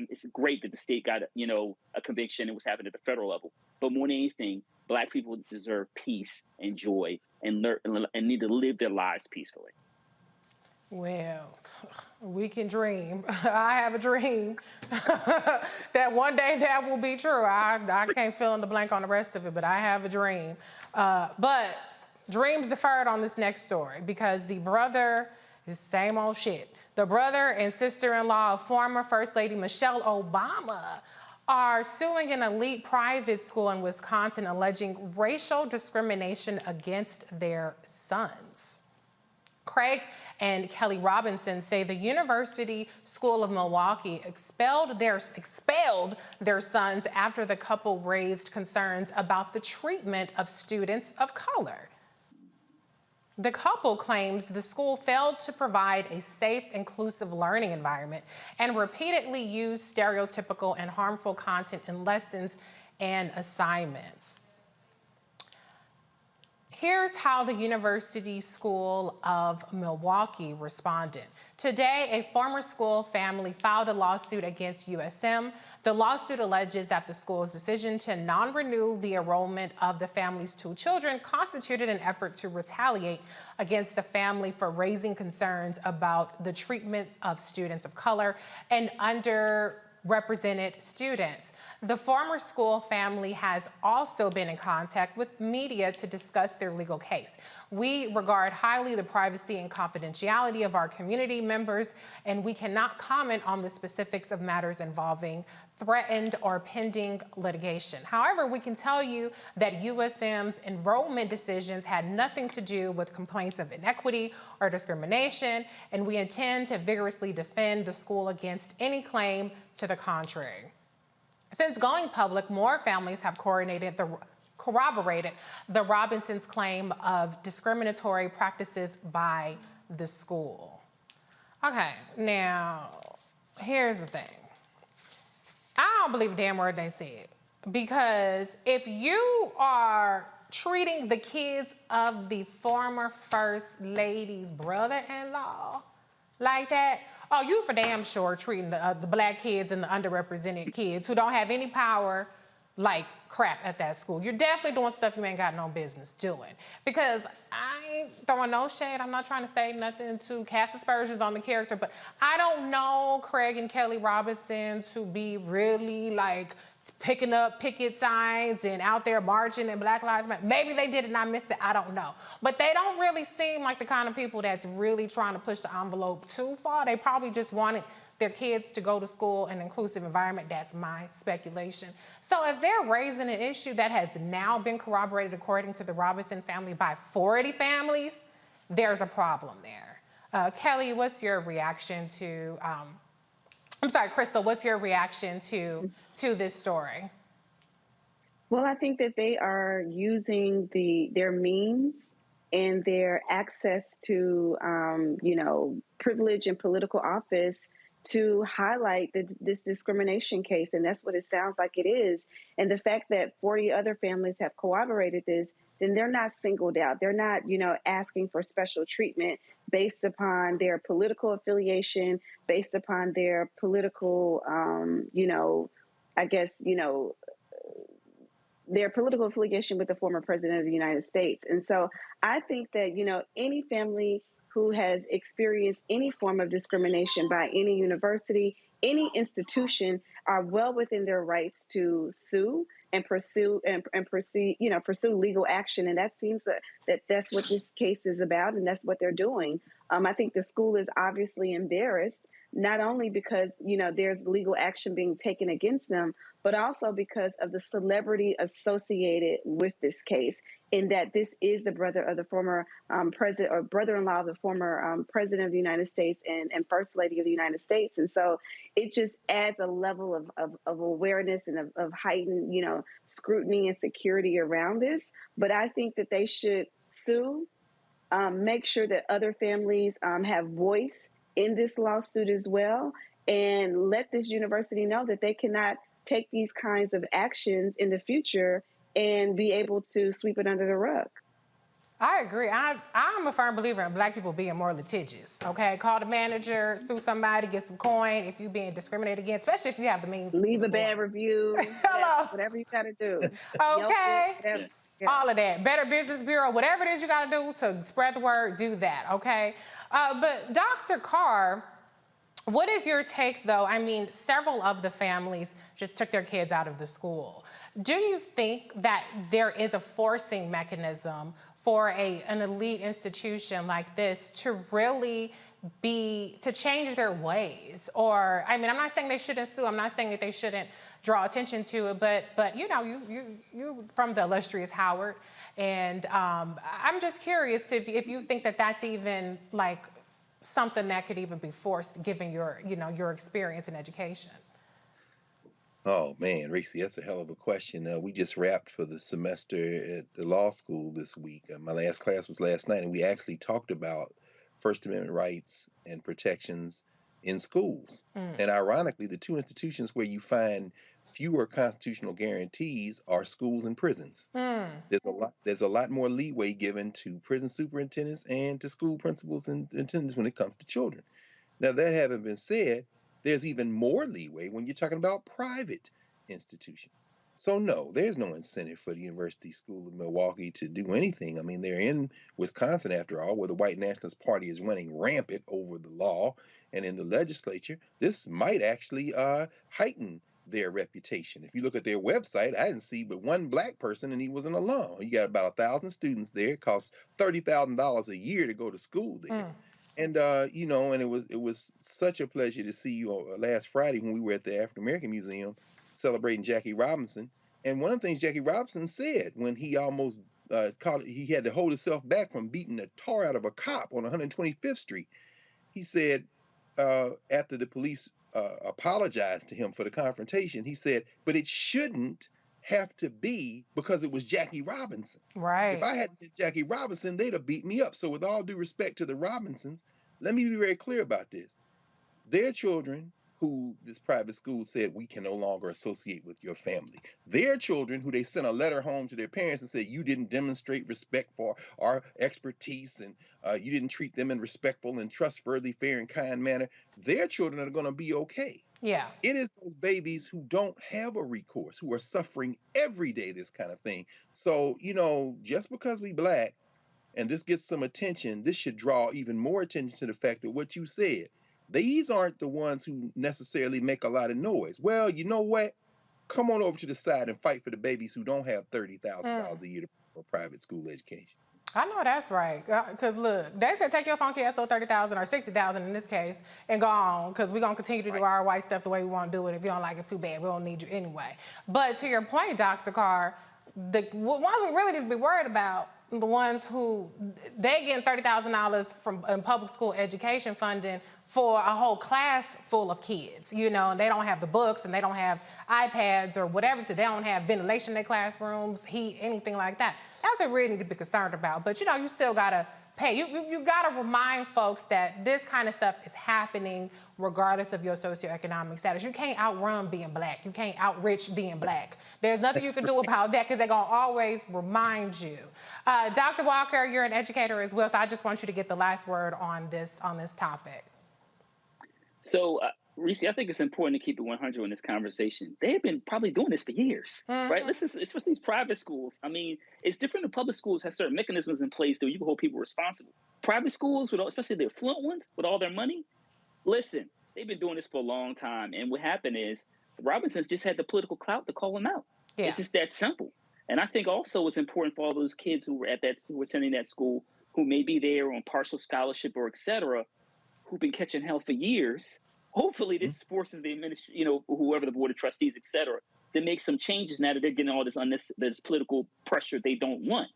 it's great that the state got a conviction and was happening at the federal level. But more than anything, Black people deserve peace and joy and need to live their lives peacefully. Well, we can dream. I have a dream that one day that will be true. I can't fill in the blank on the rest of it, but I have a dream. But dreams deferred on this next story because the brother is same old shit. The brother and sister-in-law of former First Lady Michelle Obama are suing an elite private school in Wisconsin alleging racial discrimination against their sons. Craig and Kelly Robinson say the University School of Milwaukee expelled their sons after the couple raised concerns about the treatment of students of color. The couple claims the school failed to provide a safe, inclusive learning environment and repeatedly used stereotypical and harmful content in lessons and assignments. Here's how the University School of Milwaukee responded. Today, a former school family filed a lawsuit against USM. The lawsuit alleges that the school's decision to non-renew the enrollment of the family's two children constituted an effort to retaliate against the family for raising concerns about the treatment of students of color and underrepresented students. The former school family has also been in contact with media to discuss their legal case. We regard highly the privacy and confidentiality of our community members, and we cannot comment on the specifics of matters involving threatened or pending litigation. However, we can tell you that USM's enrollment decisions had nothing to do with complaints of inequity or discrimination, and we intend to vigorously defend the school against any claim to the contrary. Since going public, more families have corroborated the Robinsons' claim of discriminatory practices by the school. Okay, now, here's the thing. I don't believe a damn word they said, because if you are treating the kids of the former First Lady's brother-in-law like that, oh, you for damn sure treating the Black kids and the underrepresented kids who don't have any power like crap at that school. You're definitely doing stuff you ain't got no business doing. Because I ain't throwing no shade. I'm not trying to say nothing to cast aspersions on the character, but I don't know Craig and Kelly Robinson to be really like picking up picket signs and out there marching in Black Lives Matter. Maybe they did it and I missed it, I don't know. But they don't really seem like the kind of people that's really trying to push the envelope too far. They probably just wanted their kids to go to school in an inclusive environment. That's my speculation. So if they're raising an issue that has now been corroborated according to the Robinson family by 40 families, there's a problem there. Kelly, what's your reaction to, I'm sorry, Crystal, what's your reaction to this story? Well, I think that they are using their means and their access to, privilege and political office to highlight this discrimination case, and that's what it sounds like it is. And the fact that 40 other families have corroborated this, then they're not singled out. They're not, asking for special treatment based upon their political affiliation, based upon their political, their political affiliation with the former president of the United States. And so I think that, any family who has experienced any form of discrimination by any university, any institution, are well within their rights to sue and pursue legal action. And that seems that's what this case is about, and that's what they're doing. I think the school is obviously embarrassed, not only because there's legal action being taken against them, but also because of the celebrity associated with this case, in that this is the brother of the former president, or brother-in-law of the former president of the United States and first lady of the United States. And so it just adds a level of awareness and of heightened, scrutiny and security around this. But I think that they should sue, make sure that other families have voice in this lawsuit as well, and let this university know that they cannot take these kinds of actions in the future and be able to sweep it under the rug. I agree. I'm a firm believer in Black people being more litigious, okay? Call the manager, sue somebody, get some coin if you're being discriminated against, especially if you have the means. Leave a bad review. Hello. Whatever you got to do. Okay. All of that. Better Business Bureau, whatever it is you got to do to spread the word, do that, okay? But Dr. Carr, what is your take, though? I mean, several of the families just took their kids out of the school. Do you think that there is a forcing mechanism for an elite institution like this to really to change their ways? Or, I mean, I'm not saying they shouldn't sue. I'm not saying that they shouldn't draw attention to it, but you from the illustrious Howard, and I'm just curious if you think that that's even like something that could even be forced, given your experience in education. Oh man, Reese, that's a hell of a question. We just wrapped for the semester at the law school this week. My last class was last night, and we actually talked about First Amendment rights and protections in schools. And ironically, the two institutions where you find fewer constitutional guarantees are schools and prisons. There's a lot more leeway given to prison superintendents and to school principals and attendants when it comes to children. Now, that having been said, there's even more leeway when you're talking about private institutions. So no, there's no incentive for the University School of Milwaukee to do anything. I mean, they're in Wisconsin, after all, where the white nationalist party is running rampant over the law and in the legislature. This might actually heighten their reputation. If you look at their website, I didn't see but one Black person, and he was an alum. You got about 1,000 students there. It costs $30,000 a year to go to school there. And and it was such a pleasure to see you last Friday when we were at the African American Museum celebrating Jackie Robinson. And one of the things Jackie Robinson said when he almost he had to hold himself back from beating the tar out of a cop on 125th Street. He said after the police apologized to him for the confrontation, he said, "But it shouldn't have to be because it was Jackie Robinson. Right. If I hadn't been Jackie Robinson, they'd have beat me up." So with all due respect to the Robinsons, let me be very clear about this. Their children, who this private school said, "We can no longer associate with your family." Their children, who they sent a letter home to their parents and said, "You didn't demonstrate respect for our expertise, and you didn't treat them in respectful and trustworthy, fair and kind manner." Their children are going to be okay. Yeah. It is those babies who don't have a recourse, who are suffering every day this kind of thing. So, just because we Black and this gets some attention, this should draw even more attention to the fact that what you said, these aren't the ones who necessarily make a lot of noise. Well, you know what? Come on over to the side and fight for the babies who don't have $30,000 a year for private school education. I know that's right. Because look, they said take your funky ass to $30,000 or $60,000 in this case and go on, because we're going to continue to do our white stuff the way we want to do it. If you don't like it, too bad. We don't need you anyway. But to your point, Dr. Carr, the ones we really need to be worried about, the ones who they getting $30,000 from public school education funding for a whole class full of kids, and they don't have the books and they don't have iPads or whatever, so they don't have ventilation in their classrooms, heat, anything like that. That's what we really need to be concerned about. But you still gotta pay. You got to remind folks that this kind of stuff is happening regardless of your socioeconomic status. You can't outrun being black. You can't outrich being black. There's nothing you can do about that because they're going to always remind you. Dr. Walker, you're an educator as well, so I just want you to get the last word on this topic. So, Reese, I think it's important to keep it 100 in this conversation. They have been probably doing this for years, right? Especially these private schools. I mean, it's different. The public schools have certain mechanisms in place that you can hold people responsible. Private schools, especially the affluent ones, with all their money, listen, they've been doing this for a long time. And what happened is the Robinsons just had the political clout to call them out. Yeah. It's just that simple. And I think also it's important for all those kids who were who were attending that school, who may be there on partial scholarship or et cetera, who've been catching hell for years. Hopefully this forces the administration, whoever the board of trustees, et cetera, to make some changes now that they're getting all this political pressure they don't want.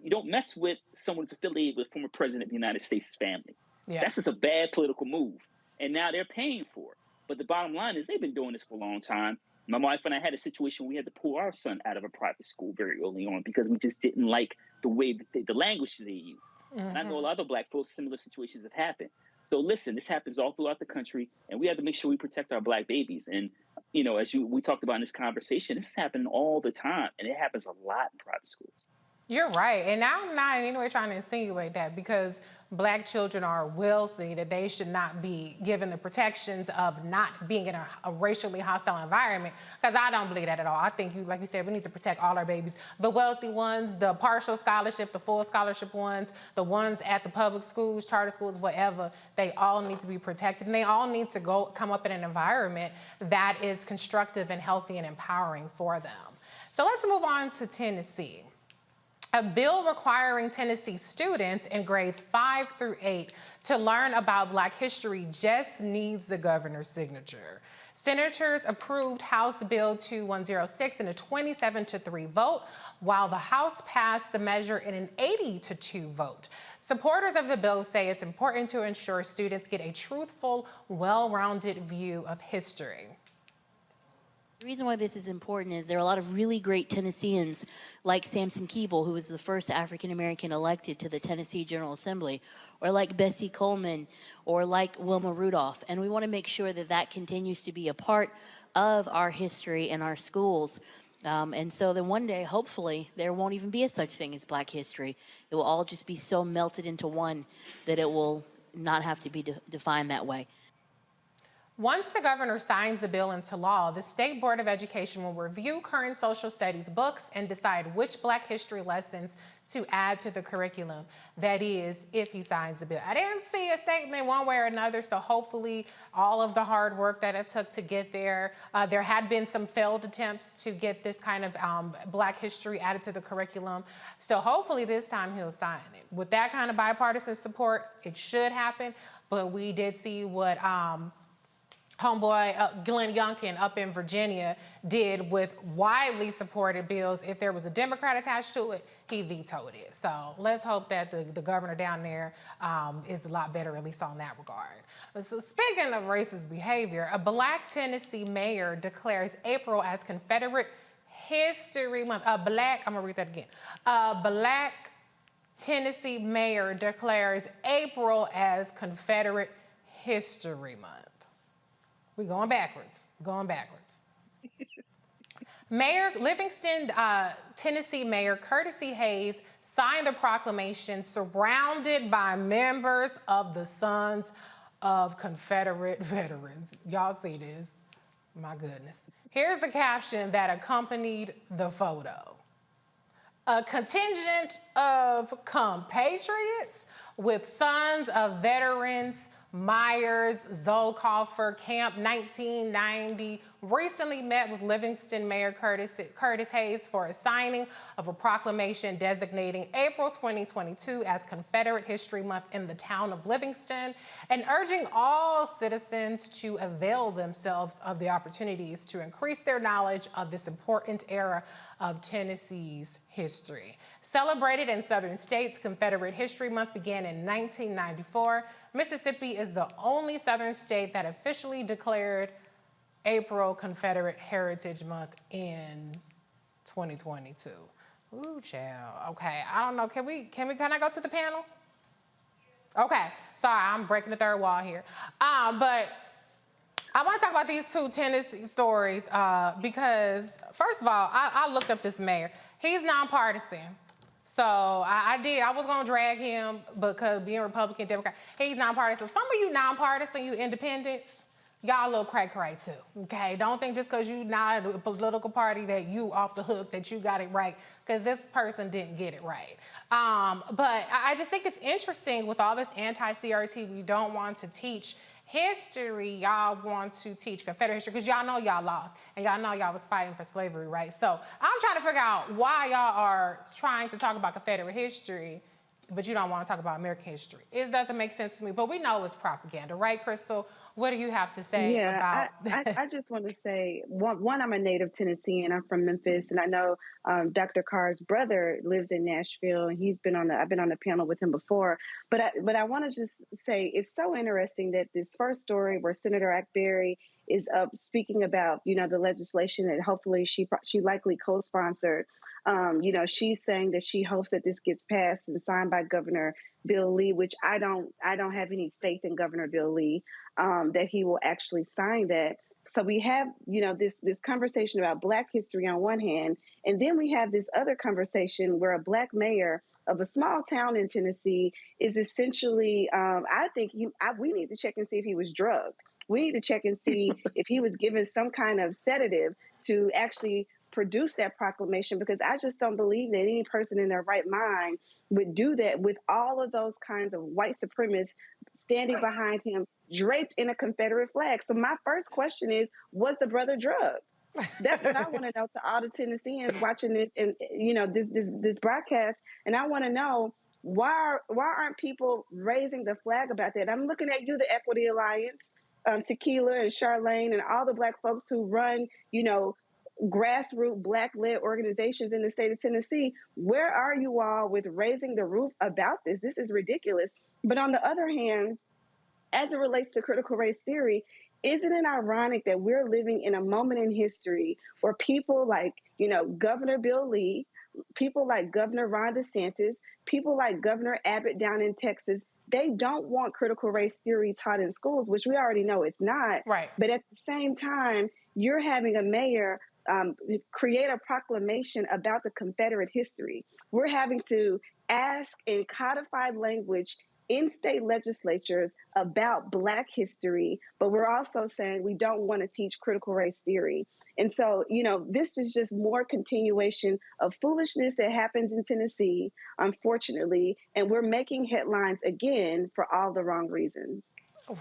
You don't mess with someone who's affiliated with former president of the United States' family. Yeah. That's just a bad political move. And now they're paying for it. But the bottom line is they've been doing this for a long time. My wife and I had a situation where we had to pull our son out of a private school very early on because we just didn't like the way the language they used. And I know a lot of black folks, similar situations have happened. So listen, this happens all throughout the country, and we have to make sure we protect our black babies. And, as we talked about in this conversation, this is happening all the time, and it happens a lot in private schools. You're right. And I'm not in any way trying to insinuate that because black children are wealthy, that they should not be given the protections of not being in a racially hostile environment, because I don't believe that at all. I think, like you said, we need to protect all our babies. The wealthy ones, the partial scholarship, the full scholarship ones, the ones at the public schools, charter schools, whatever, they all need to be protected. And they all need to come up in an environment that is constructive and healthy and empowering for them. So let's move on to Tennessee. A bill requiring Tennessee students in grades 5 through 8 to learn about Black history just needs the governor's signature. Senators approved House Bill 2106 in a 27-3 vote, while the House passed the measure in an 80-2 vote. Supporters of the bill say it's important to ensure students get a truthful, well-rounded view of history. The reason why this is important is there are a lot of really great Tennesseans like Samson Keeble, who was the first African-American elected to the Tennessee General Assembly, or like Bessie Coleman, or like Wilma Rudolph. And we want to make sure that that continues to be a part of our history and our schools. And so then one day, hopefully, there won't even be a such thing as Black history. It will all just be so melted into one that it will not have to be defined that way. Once the governor signs the bill into law, the State Board of Education will review current social studies books and decide which Black history lessons to add to the curriculum. That is, if he signs the bill. I didn't see a statement one way or another, so hopefully all of the hard work that it took to get there. There had been some failed attempts to get this kind of Black history added to the curriculum. So hopefully this time he'll sign it. With that kind of bipartisan support, it should happen. But we did see what homeboy Glenn Youngkin up in Virginia did with widely supported bills. If there was a Democrat attached to it, he vetoed it. So let's hope that the governor down there is a lot better, at least on that regard. So speaking of racist behavior, a Black Tennessee mayor declares April as Confederate History Month. I'm gonna read that again. A Black Tennessee mayor declares April as Confederate History Month. We're going backwards, Mayor Livingston, Tennessee Mayor Curtis E. Hayes signed the proclamation surrounded by members of the Sons of Confederate Veterans. Y'all see this? My goodness. Here's the caption that accompanied the photo. A contingent of compatriots with Sons of Veterans Myers, Zolcoffer, Camp 1990 recently met with Livingston Mayor Curtis Hayes for a signing of a proclamation designating April 2022 as Confederate History Month in the town of Livingston and urging all citizens to avail themselves of the opportunities to increase their knowledge of this important era of Tennessee's history. Celebrated in southern states, Confederate History Month began in 1994. Mississippi is the only southern state that officially declared April Confederate Heritage Month in 2022. Ooh, child. Okay, I don't know. Can I go to the panel? Okay, sorry, I'm breaking the third wall here. But I want to talk about these two Tennessee stories because, first of all, I looked up this mayor. He's nonpartisan. So I did. I was going to drag him because being Republican, Democrat, he's nonpartisan. Some of you nonpartisan, you independents, y'all a little cray-cray too, okay? Don't think just because you not a political party that you off the hook, that you got it right, because this person didn't get it right. But I just think it's interesting with all this anti-CRT, we don't want to teach history, y'all want to teach Confederate history, because y'all know y'all lost, and y'all know y'all was fighting for slavery, right? So I'm trying to figure out why y'all are trying to talk about Confederate history, but you don't want to talk about American history. It doesn't make sense to me, but we know it's propaganda, right, Crystal? What do you have to say about I just want to say, one, I'm a native Tennessean. I'm from Memphis, and I know Dr. Carr's brother lives in Nashville, and I've been on the panel with him before. But I want to just say it's so interesting that this first story where Senator Ackberry is up speaking about, the legislation that hopefully she likely co-sponsored. She's saying that she hopes that this gets passed and signed by Governor Bill Lee, which I don't have any faith in Governor Bill Lee, that he will actually sign that. So we have, this conversation about Black history on one hand, and then we have this other conversation where a Black mayor of a small town in Tennessee is essentially, I think we need to check and see if he was drugged. We need to check and see if he was given some kind of sedative to actually produce that proclamation, because I just don't believe that any person in their right mind would do that with all of those kinds of white supremacists standing behind him, draped in a Confederate flag. So my first question is, was the brother drugged? That's what I want to know to all the Tennesseans watching this and this broadcast. And I want to know why aren't people raising the flag about that? I'm looking at you, the Equity Alliance, Tequila and Charlene, and all the Black folks who run, grassroots Black-led organizations in the state of Tennessee. Where are you all with raising the roof about this? This is ridiculous. But on the other hand, as it relates to critical race theory, isn't it ironic that we're living in a moment in history where people like, Governor Bill Lee, people like Governor Ron DeSantis, people like Governor Abbott down in Texas, they don't want critical race theory taught in schools, which we already know it's not. Right. But at the same time, you're having a mayor create a proclamation about the Confederate history. We're having to ask in codified language in state legislatures about Black history, but we're also saying we don't want to teach critical race theory. And so, this is just more continuation of foolishness that happens in Tennessee, unfortunately, and we're making headlines again for all the wrong reasons.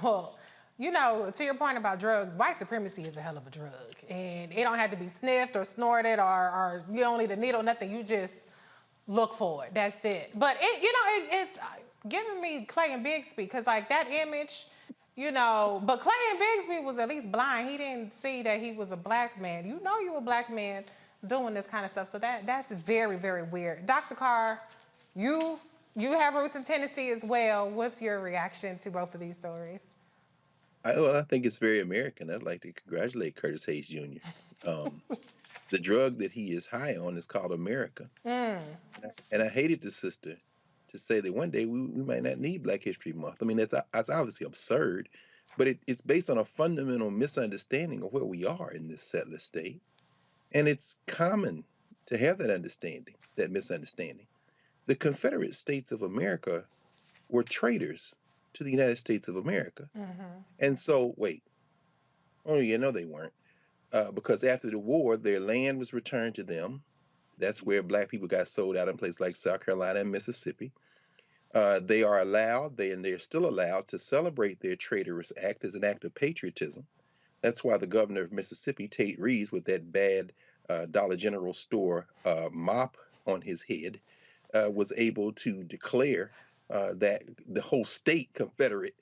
Well, to your point about drugs, white supremacy is a hell of a drug. And it don't have to be sniffed or snorted or you don't need a needle, nothing. You just look for it. That's it. But, it's giving me Clay and Bigsby, because, that image, but Clay and Bigsby was at least blind. He didn't see that he was a Black man. You a Black man doing this kind of stuff. So that's very, very weird. Dr. Carr, you have roots in Tennessee as well. What's your reaction to both of these stories? I think it's very American. I'd like to congratulate Curtis Hayes Jr. The drug that he is high on is called America. And I hated the sister to say that one day we might not need Black History Month. I mean, that's obviously absurd, but it's based on a fundamental misunderstanding of where we are in this settler state. And it's common to have that understanding, that misunderstanding. The Confederate States of America were traitors to the United States of America. And so, wait. Oh, yeah, no, they weren't. Because after the war, their land was returned to them. That's where Black people got sold out in places like South Carolina and Mississippi. They are allowed, they're still allowed to celebrate their traitorous act as an act of patriotism. That's why the governor of Mississippi, Tate Reeves, with that bad Dollar General store mop on his head, was able to declare that the whole state Confederate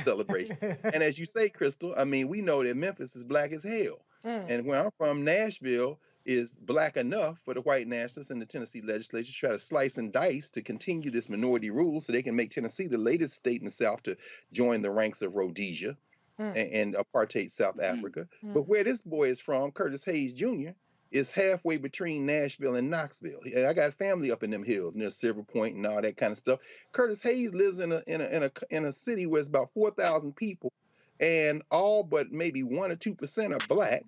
celebration. And as you say, Crystal, I mean, we know that Memphis is Black as hell. And where I'm from, Nashville is Black enough for the white nationalists in the Tennessee legislature to try to slice and dice to continue this minority rule so they can make Tennessee the latest state in the South to join the ranks of Rhodesia and apartheid South Africa. But where this boy is from, Curtis Hayes Jr., is halfway between Nashville and Knoxville. And I got family up in them hills near Silver Point and all that kind of stuff. Curtis Hayes lives in a city where it's about 4,000 people, and all but maybe 1 or 2% are black.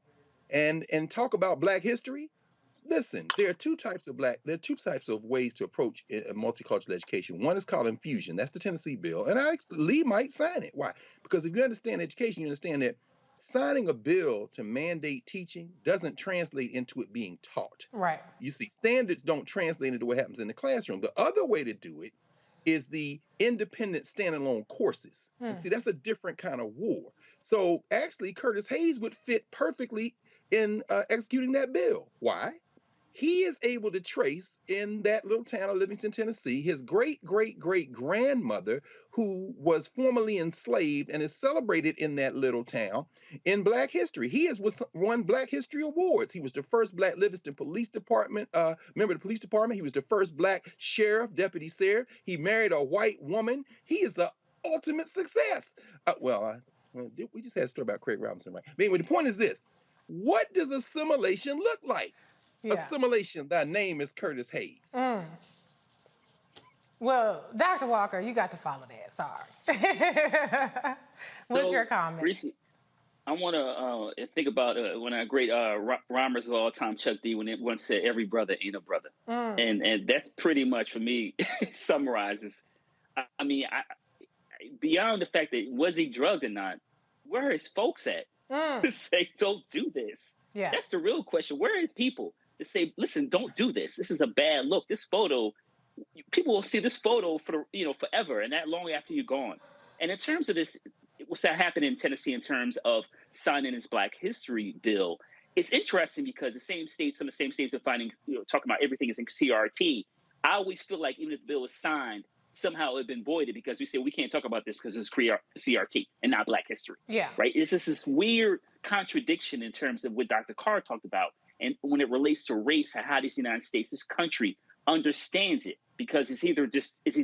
And talk about Black history. Listen, there are two types of ways to approach a multicultural education. One is called infusion. That's the Tennessee bill, and Lee might sign it. Why? Because if you understand education, you understand that signing a bill to mandate teaching doesn't translate into it being taught. Right. You see, standards don't translate into what happens in the classroom. The other way to do it is the independent standalone courses. And see, that's a different kind of war. So actually, Curtis Hayes would fit perfectly in executing that bill. Why? He is able to trace in that little town of Livingston, Tennessee, his great-great-great-grandmother, who was formerly enslaved and is celebrated in that little town in Black history. He has won Black History Awards. He was the first Black Livingston Police Department, member of the police department. He was the first Black sheriff, deputy sheriff. He married a white woman. He is an ultimate success. We just had a story about Craig Robinson, right? But anyway, the point is this. What does assimilation look like? Yeah. Assimilation, thy name is Curtis Hayes. Well, Dr. Walker, you got to follow that. Sorry. What's your comment? I want to think about one of our great rhymers of all time, Chuck D, when it once said, "Every brother ain't a brother," and that's pretty much for me summarizes. I mean, beyond the fact that was he drugged or not, where are his folks at to say don't do this? Yeah, that's the real question. Where are his people to say, listen, don't do this. This is a bad look. This photo, people will see this photo for forever and that long after you're gone. And in terms of this, what's that happened in Tennessee in terms of signing this Black History bill? It's interesting because some of the same states are finding, talking about everything is in CRT. I always feel like even if the bill is signed, somehow it had been voided because we say we can't talk about this because it's CRT and not Black history. Yeah. Right. It's just this weird contradiction in terms of what Dr. Carr talked about. And when it relates to race and how this United States, this country understands it, because it's either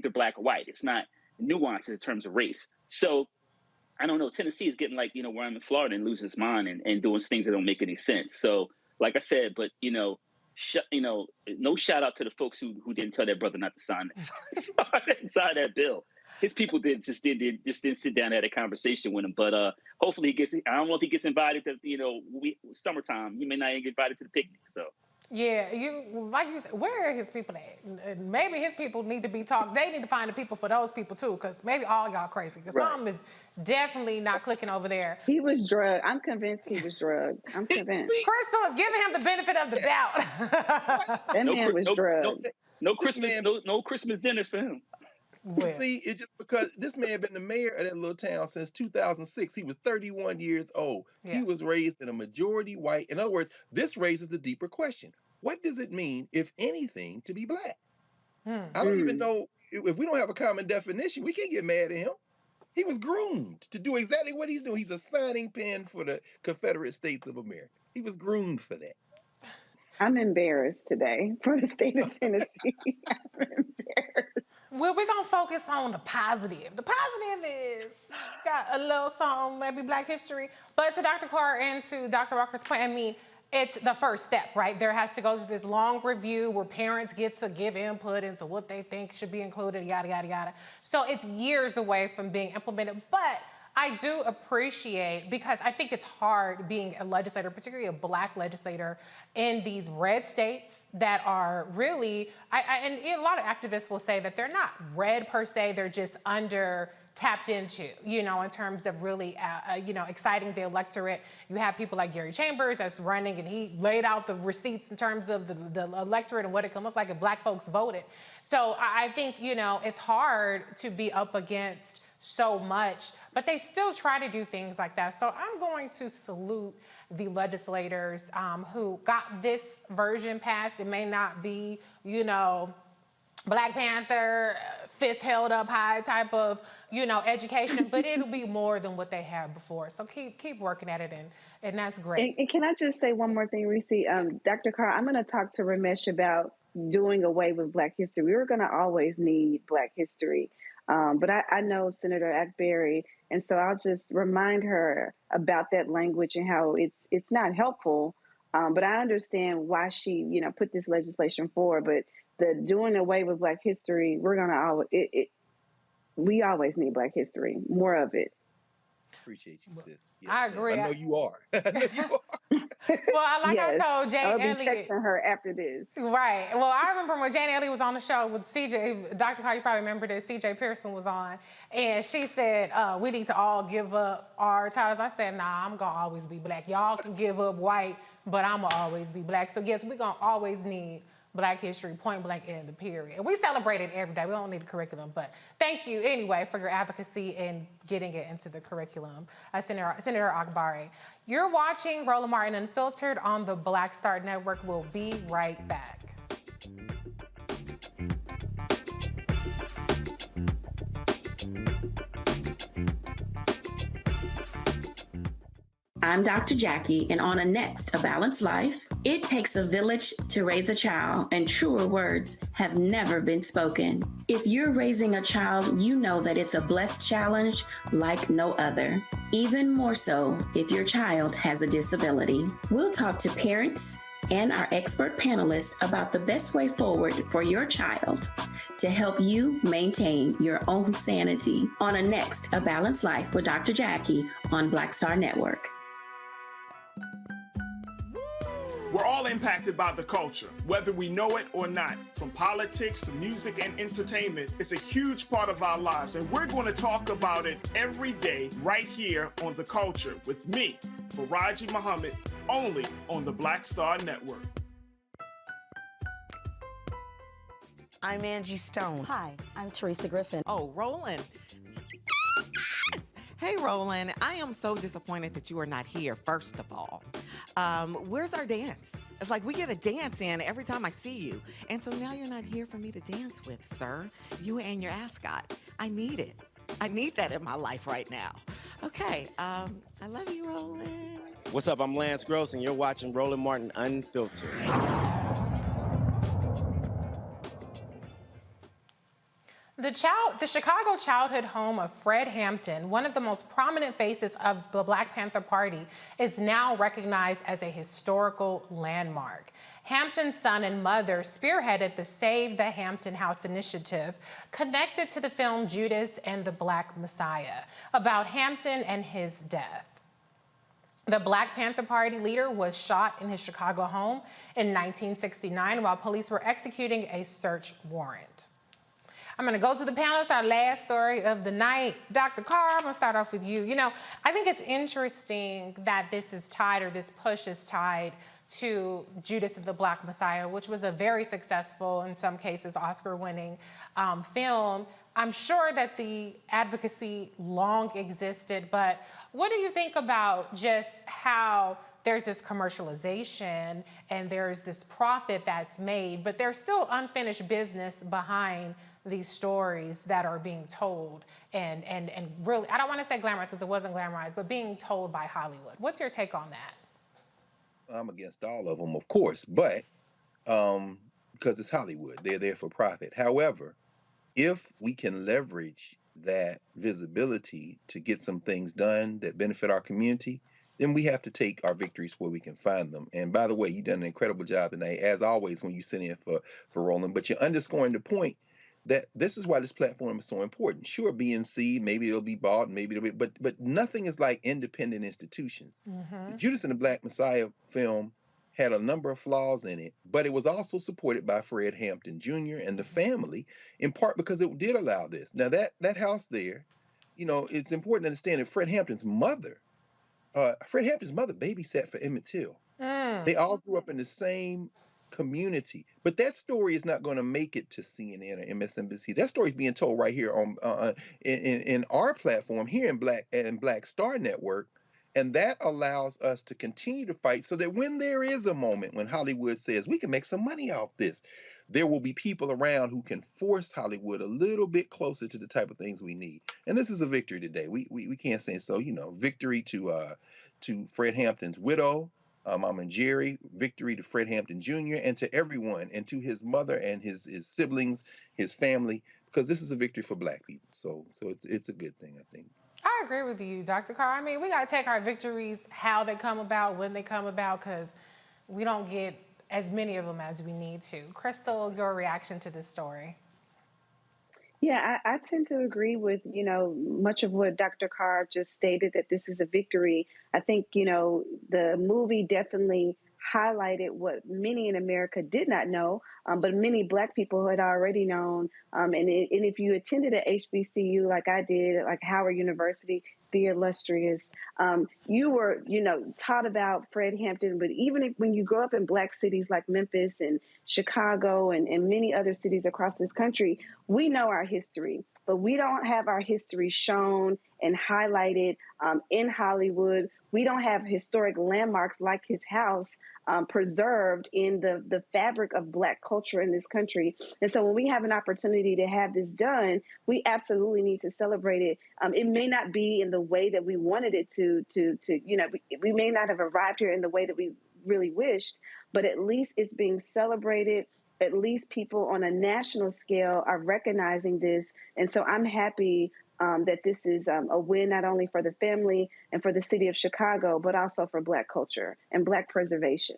black or white. It's not nuances in terms of race. So I don't know. Tennessee is getting like, where I'm in Florida and losing its mind and doing things that don't make any sense. So like I said, but, no shout out to the folks who didn't tell their brother not to sign that bill. His people didn't sit down and had a conversation with him. But hopefully he gets. I don't know if he gets invited to summertime. He may not even get invited to the picnic. So yeah, like you said, where are his people at? Maybe his people need to be talked. They need to find the people for those people too, because maybe all y'all crazy. Because Mom is definitely not clicking over there. He was drugged. I'm convinced he was drugged. I'm convinced. Crystal is giving him the benefit of the doubt. That man was drugged. No Christmas dinner for him. See, it's just because this man had been the mayor of that little town since 2006. He was 31 years old. Yeah. He was raised in a majority white. In other words, this raises the deeper question. What does it mean, if anything, to be Black? I don't even know. If we don't have a common definition, we can't get mad at him. He was groomed to do exactly what he's doing. He's a signing pen for the Confederate States of America. He was groomed for that. I'm embarrassed today for the state of Tennessee. I'm embarrassed. Well, we're going to focus on the positive. The positive is got a little song, maybe Black history. But to Dr. Carr and to Dr. Walker's point, I mean, it's the first step, right? There has to go through this long review where parents get to give input into what they think should be included, yada, yada, yada. So it's years away from being implemented. But I do appreciate, because I think it's hard being a legislator, particularly a Black legislator, in these red states that are really, and a lot of activists will say that they're not red per se, they're just under tapped into, in terms of really, exciting the electorate. You have people like Gary Chambers that's running, and he laid out the receipts in terms of the electorate and what it can look like if Black folks voted. So I think, it's hard to be up against so much, but they still try to do things like that. So I'm going to salute the legislators who got this version passed. It may not be, Black Panther, fist held up high type of, education, but it'll be more than what they had before. So keep working at it, and that's great. And can I just say one more thing, Reese? Dr. Carr, I'm going to talk to Ramesh about doing away with Black history. We were going to always need Black history. But I know Senator Akberry, and so I'll just remind her about that language and how it's not helpful But I understand why she, put this legislation forward. But the doing away with Black history, we're gonna always we always need Black history, more of it. Appreciate you, sis. I agree. I know you are. I know you are. Well, like Yes. I told Jane I'll be Elliott. texting her after this. Right. Well, I remember when Jane Elliott was on the show with CJ, Dr. Carr, you probably remember this, CJ Pearson was on, and she said, we need to all give up our titles. I said, nah, I'm going to always be Black. Y'all can give up white, but I'm going to always be Black. So yes, we're going to always need Black history, point blank, end of period. And we celebrate it every day. We don't need a curriculum, but thank you anyway for your advocacy and getting it into the curriculum. Senator Akbari. You're watching Roland Martin Unfiltered on the Black Star Network. We'll be right back. I'm Dr. Jackie, and on A Balanced Life, it takes a village to raise a child, and truer words have never been spoken. If you're raising a child, you know that it's a blessed challenge like no other. Even more so if your child has a disability. We'll talk to parents and our expert panelists about the best way forward for your child to help you maintain your own sanity on A Balanced Life with Dr. Jackie on Black Star Network. We're all impacted by the culture, whether we know it or not. From politics to music and entertainment, it's a huge part of our lives, and we're going to talk about it every day right here on The Culture with me, Faraji Muhammad, only on the Black Star Network. I'm Angie Stone. Hi, I'm Teresa Griffin. Oh, Roland. Hey, Roland, I am so disappointed that you are not here, first of all. Where's our dance? It's like we get a dance in every time I see you. And so now you're not here for me to dance with, sir. You and your ascot. I need it. I need that in my life right now. Okay, I love you, Roland. What's up? I'm Lance Gross, and you're watching Roland Martin Unfiltered. The Chicago childhood home of Fred Hampton, one of the most prominent faces of the Black Panther Party, is now recognized as a historical landmark. Hampton's son and mother spearheaded the Save the Hampton House initiative, connected to the film Judas and the Black Messiah, about Hampton and his death. The Black Panther Party leader was shot in his Chicago home in 1969 while police were executing a search warrant. I'm going to go to the panelists, our last story of the night. Dr. Carr, I'm going to start off with you. I think it's interesting that this is tied, or this push is tied to Judas and the Black Messiah, which was a very successful, in some cases, Oscar-winning film. I'm sure that the advocacy long existed, but what do you think about just how there's this commercialization and there's this profit that's made, but there's still unfinished business behind these stories that are being told and really, I don't want to say glamorized because it wasn't glamorized, but being told by Hollywood. What's your take on that? I'm against all of them, of course, but because it's Hollywood, they're there for profit. However, if we can leverage that visibility to get some things done that benefit our community, then we have to take our victories where we can find them. And by the way, you've done an incredible job tonight, as always, when you sit in for Roland, but you're underscoring the point that this is why this platform is so important. Sure, BNC, maybe it'll be bought, maybe it'll be, but nothing is like independent institutions. The Judas and the Black Messiah film had a number of flaws in it, but it was also supported by Fred Hampton Jr. and the family, in part because it did allow this. Now that house there, it's important to understand that Fred Hampton's mother babysat for Emmett Till. They all grew up in the same community, but that story is not going to make it to CNN or MSNBC. That story is being told right here on in our platform here in Black Star Network, and that allows us to continue to fight so that when there is a moment when Hollywood says we can make some money off this, there will be people around who can force Hollywood a little bit closer to the type of things we need. And this is a victory today. We can't say so. Victory to Fred Hampton's widow, Mama and Jerry, victory to Fred Hampton Jr., and to everyone, and to his mother and his siblings, his family, because this is a victory for Black people. So it's a good thing, I think. I agree with you, Dr. Carr. I mean, we got to take our victories, how they come about, when they come about, because we don't get as many of them as we need to. Crystal, your reaction to this story? Yeah, I tend to agree with, much of what Dr. Carr just stated, that this is a victory. I think, the movie definitely highlighted what many in America did not know, but many Black people had already known. And if you attended an HBCU like I did, like Howard University, the illustrious, you were, taught about Fred Hampton. But even when you grow up in Black cities like Memphis and Chicago and many other cities across this country, we know our history, but we don't have our history shown and highlighted in Hollywood. We don't have historic landmarks like his house preserved in the fabric of Black culture in this country. And so when we have an opportunity to have this done, we absolutely need to celebrate it. It may not be in the way that we wanted it to we may not have arrived here in the way that we really wished, but at least it's being celebrated. At least people on a national scale are recognizing this. And so I'm happy that this is a win not only for the family and for the city of Chicago, but also for Black culture and Black preservation.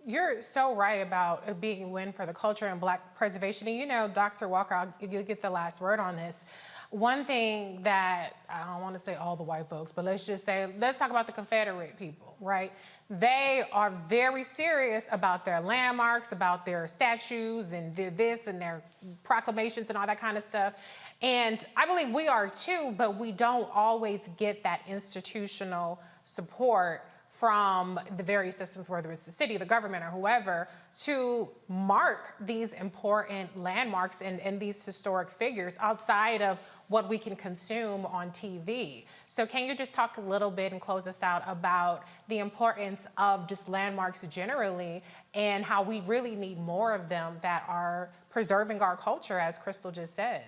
You're so right about it being a win for the culture and Black preservation. And Dr. Walker, you'll get the last word on this. One thing that, I don't want to say all the white folks, but let's talk about the Confederate people, right? They are very serious about their landmarks, about their statues and this and their proclamations and all that kind of stuff. And I believe we are too, but we don't always get that institutional support from the various systems, whether it's the city, the government, or whoever, to mark these important landmarks and these historic figures outside of what we can consume on TV. So can you just talk a little bit and close us out about the importance of just landmarks generally and how we really need more of them that are preserving our culture, as Crystal just said?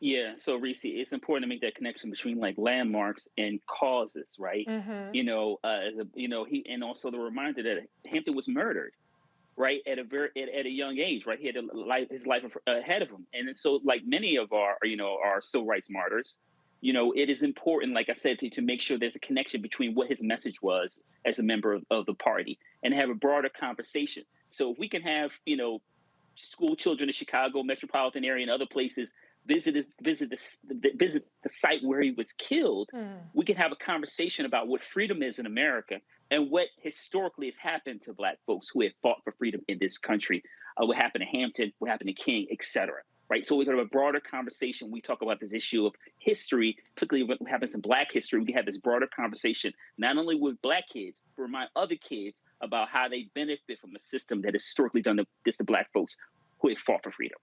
Yeah, so Reese, it's important to make that connection between like landmarks and causes, right? And also the reminder that Hampton was murdered, right, at a young age, right? He had his life ahead of him, and so like many of our civil rights martyrs, it is important, like I said, to make sure there's a connection between what his message was as a member of the party and have a broader conversation. So if we can have school children in Chicago metropolitan area and other places visit the site where he was killed, we can have a conversation about what freedom is in America and what historically has happened to Black folks who have fought for freedom in this country, what happened to Hampton, what happened to King, et cetera. Right. So we can have a broader conversation. We talk about this issue of history, particularly what happens in Black history. We can have this broader conversation, not only with Black kids, but remind other kids about how they benefit from a system that has historically done this to Black folks who have fought for freedom.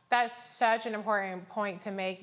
That's such an important point to make.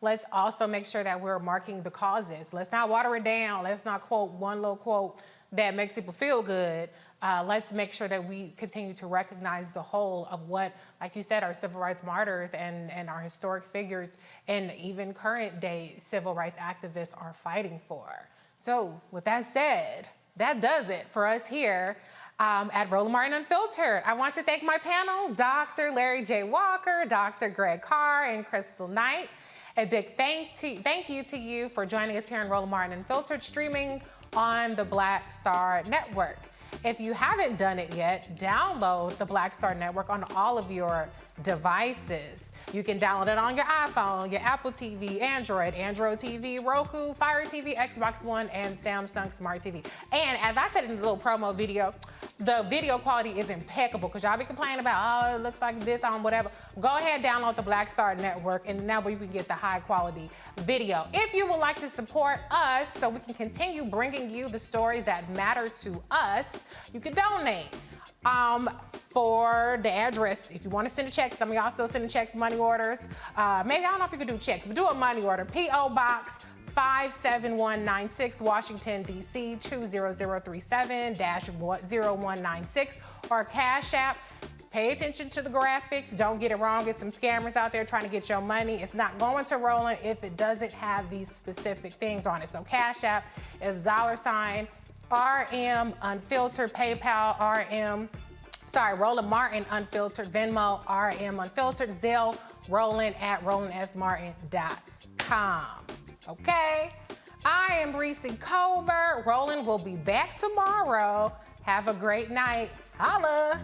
Let's also make sure that we're marking the causes. Let's not water it down. Let's not quote one little quote that makes people feel good. Let's make sure that we continue to recognize the whole of what, like you said, our civil rights martyrs and our historic figures and even current day civil rights activists are fighting for. So with that said, that does it for us here at Roland Martin Unfiltered. I want to thank my panel, Dr. Larry J. Walker, Dr. Greg Carr, and Crystal Knight. A big thank you to you for joining us here on Roland Martin Unfiltered, streaming on the Black Star Network. If you haven't done it yet, download the Black Star Network on all of your devices. You can download it on your iPhone, your Apple TV, Android TV, Roku, Fire TV, Xbox One, and Samsung Smart TV. And as I said in the little promo video, the video quality is impeccable because y'all be complaining about, oh, it looks like this on whatever. Go ahead, download the Black Star Network, and now you can get the high quality video. If you would like to support us so we can continue bringing you the stories that matter to us, you can donate. For the address, if you want to send a check, some of y'all still sending checks, money orders. Maybe, I don't know if you can do checks, but do a money order. P.O. Box 57196, Washington, D.C. 20037-0196, or Cash App. Pay attention to the graphics. Don't get it wrong. There's some scammers out there trying to get your money. It's not going to Roland if it doesn't have these specific things on it. So Cash App is $RM Unfiltered, PayPal Roland Martin Unfiltered, Venmo RM Unfiltered, Zelle Roland at RolandSMartin.com. Okay? I am Reese Colbert. Roland will be back tomorrow. Have a great night. Holla.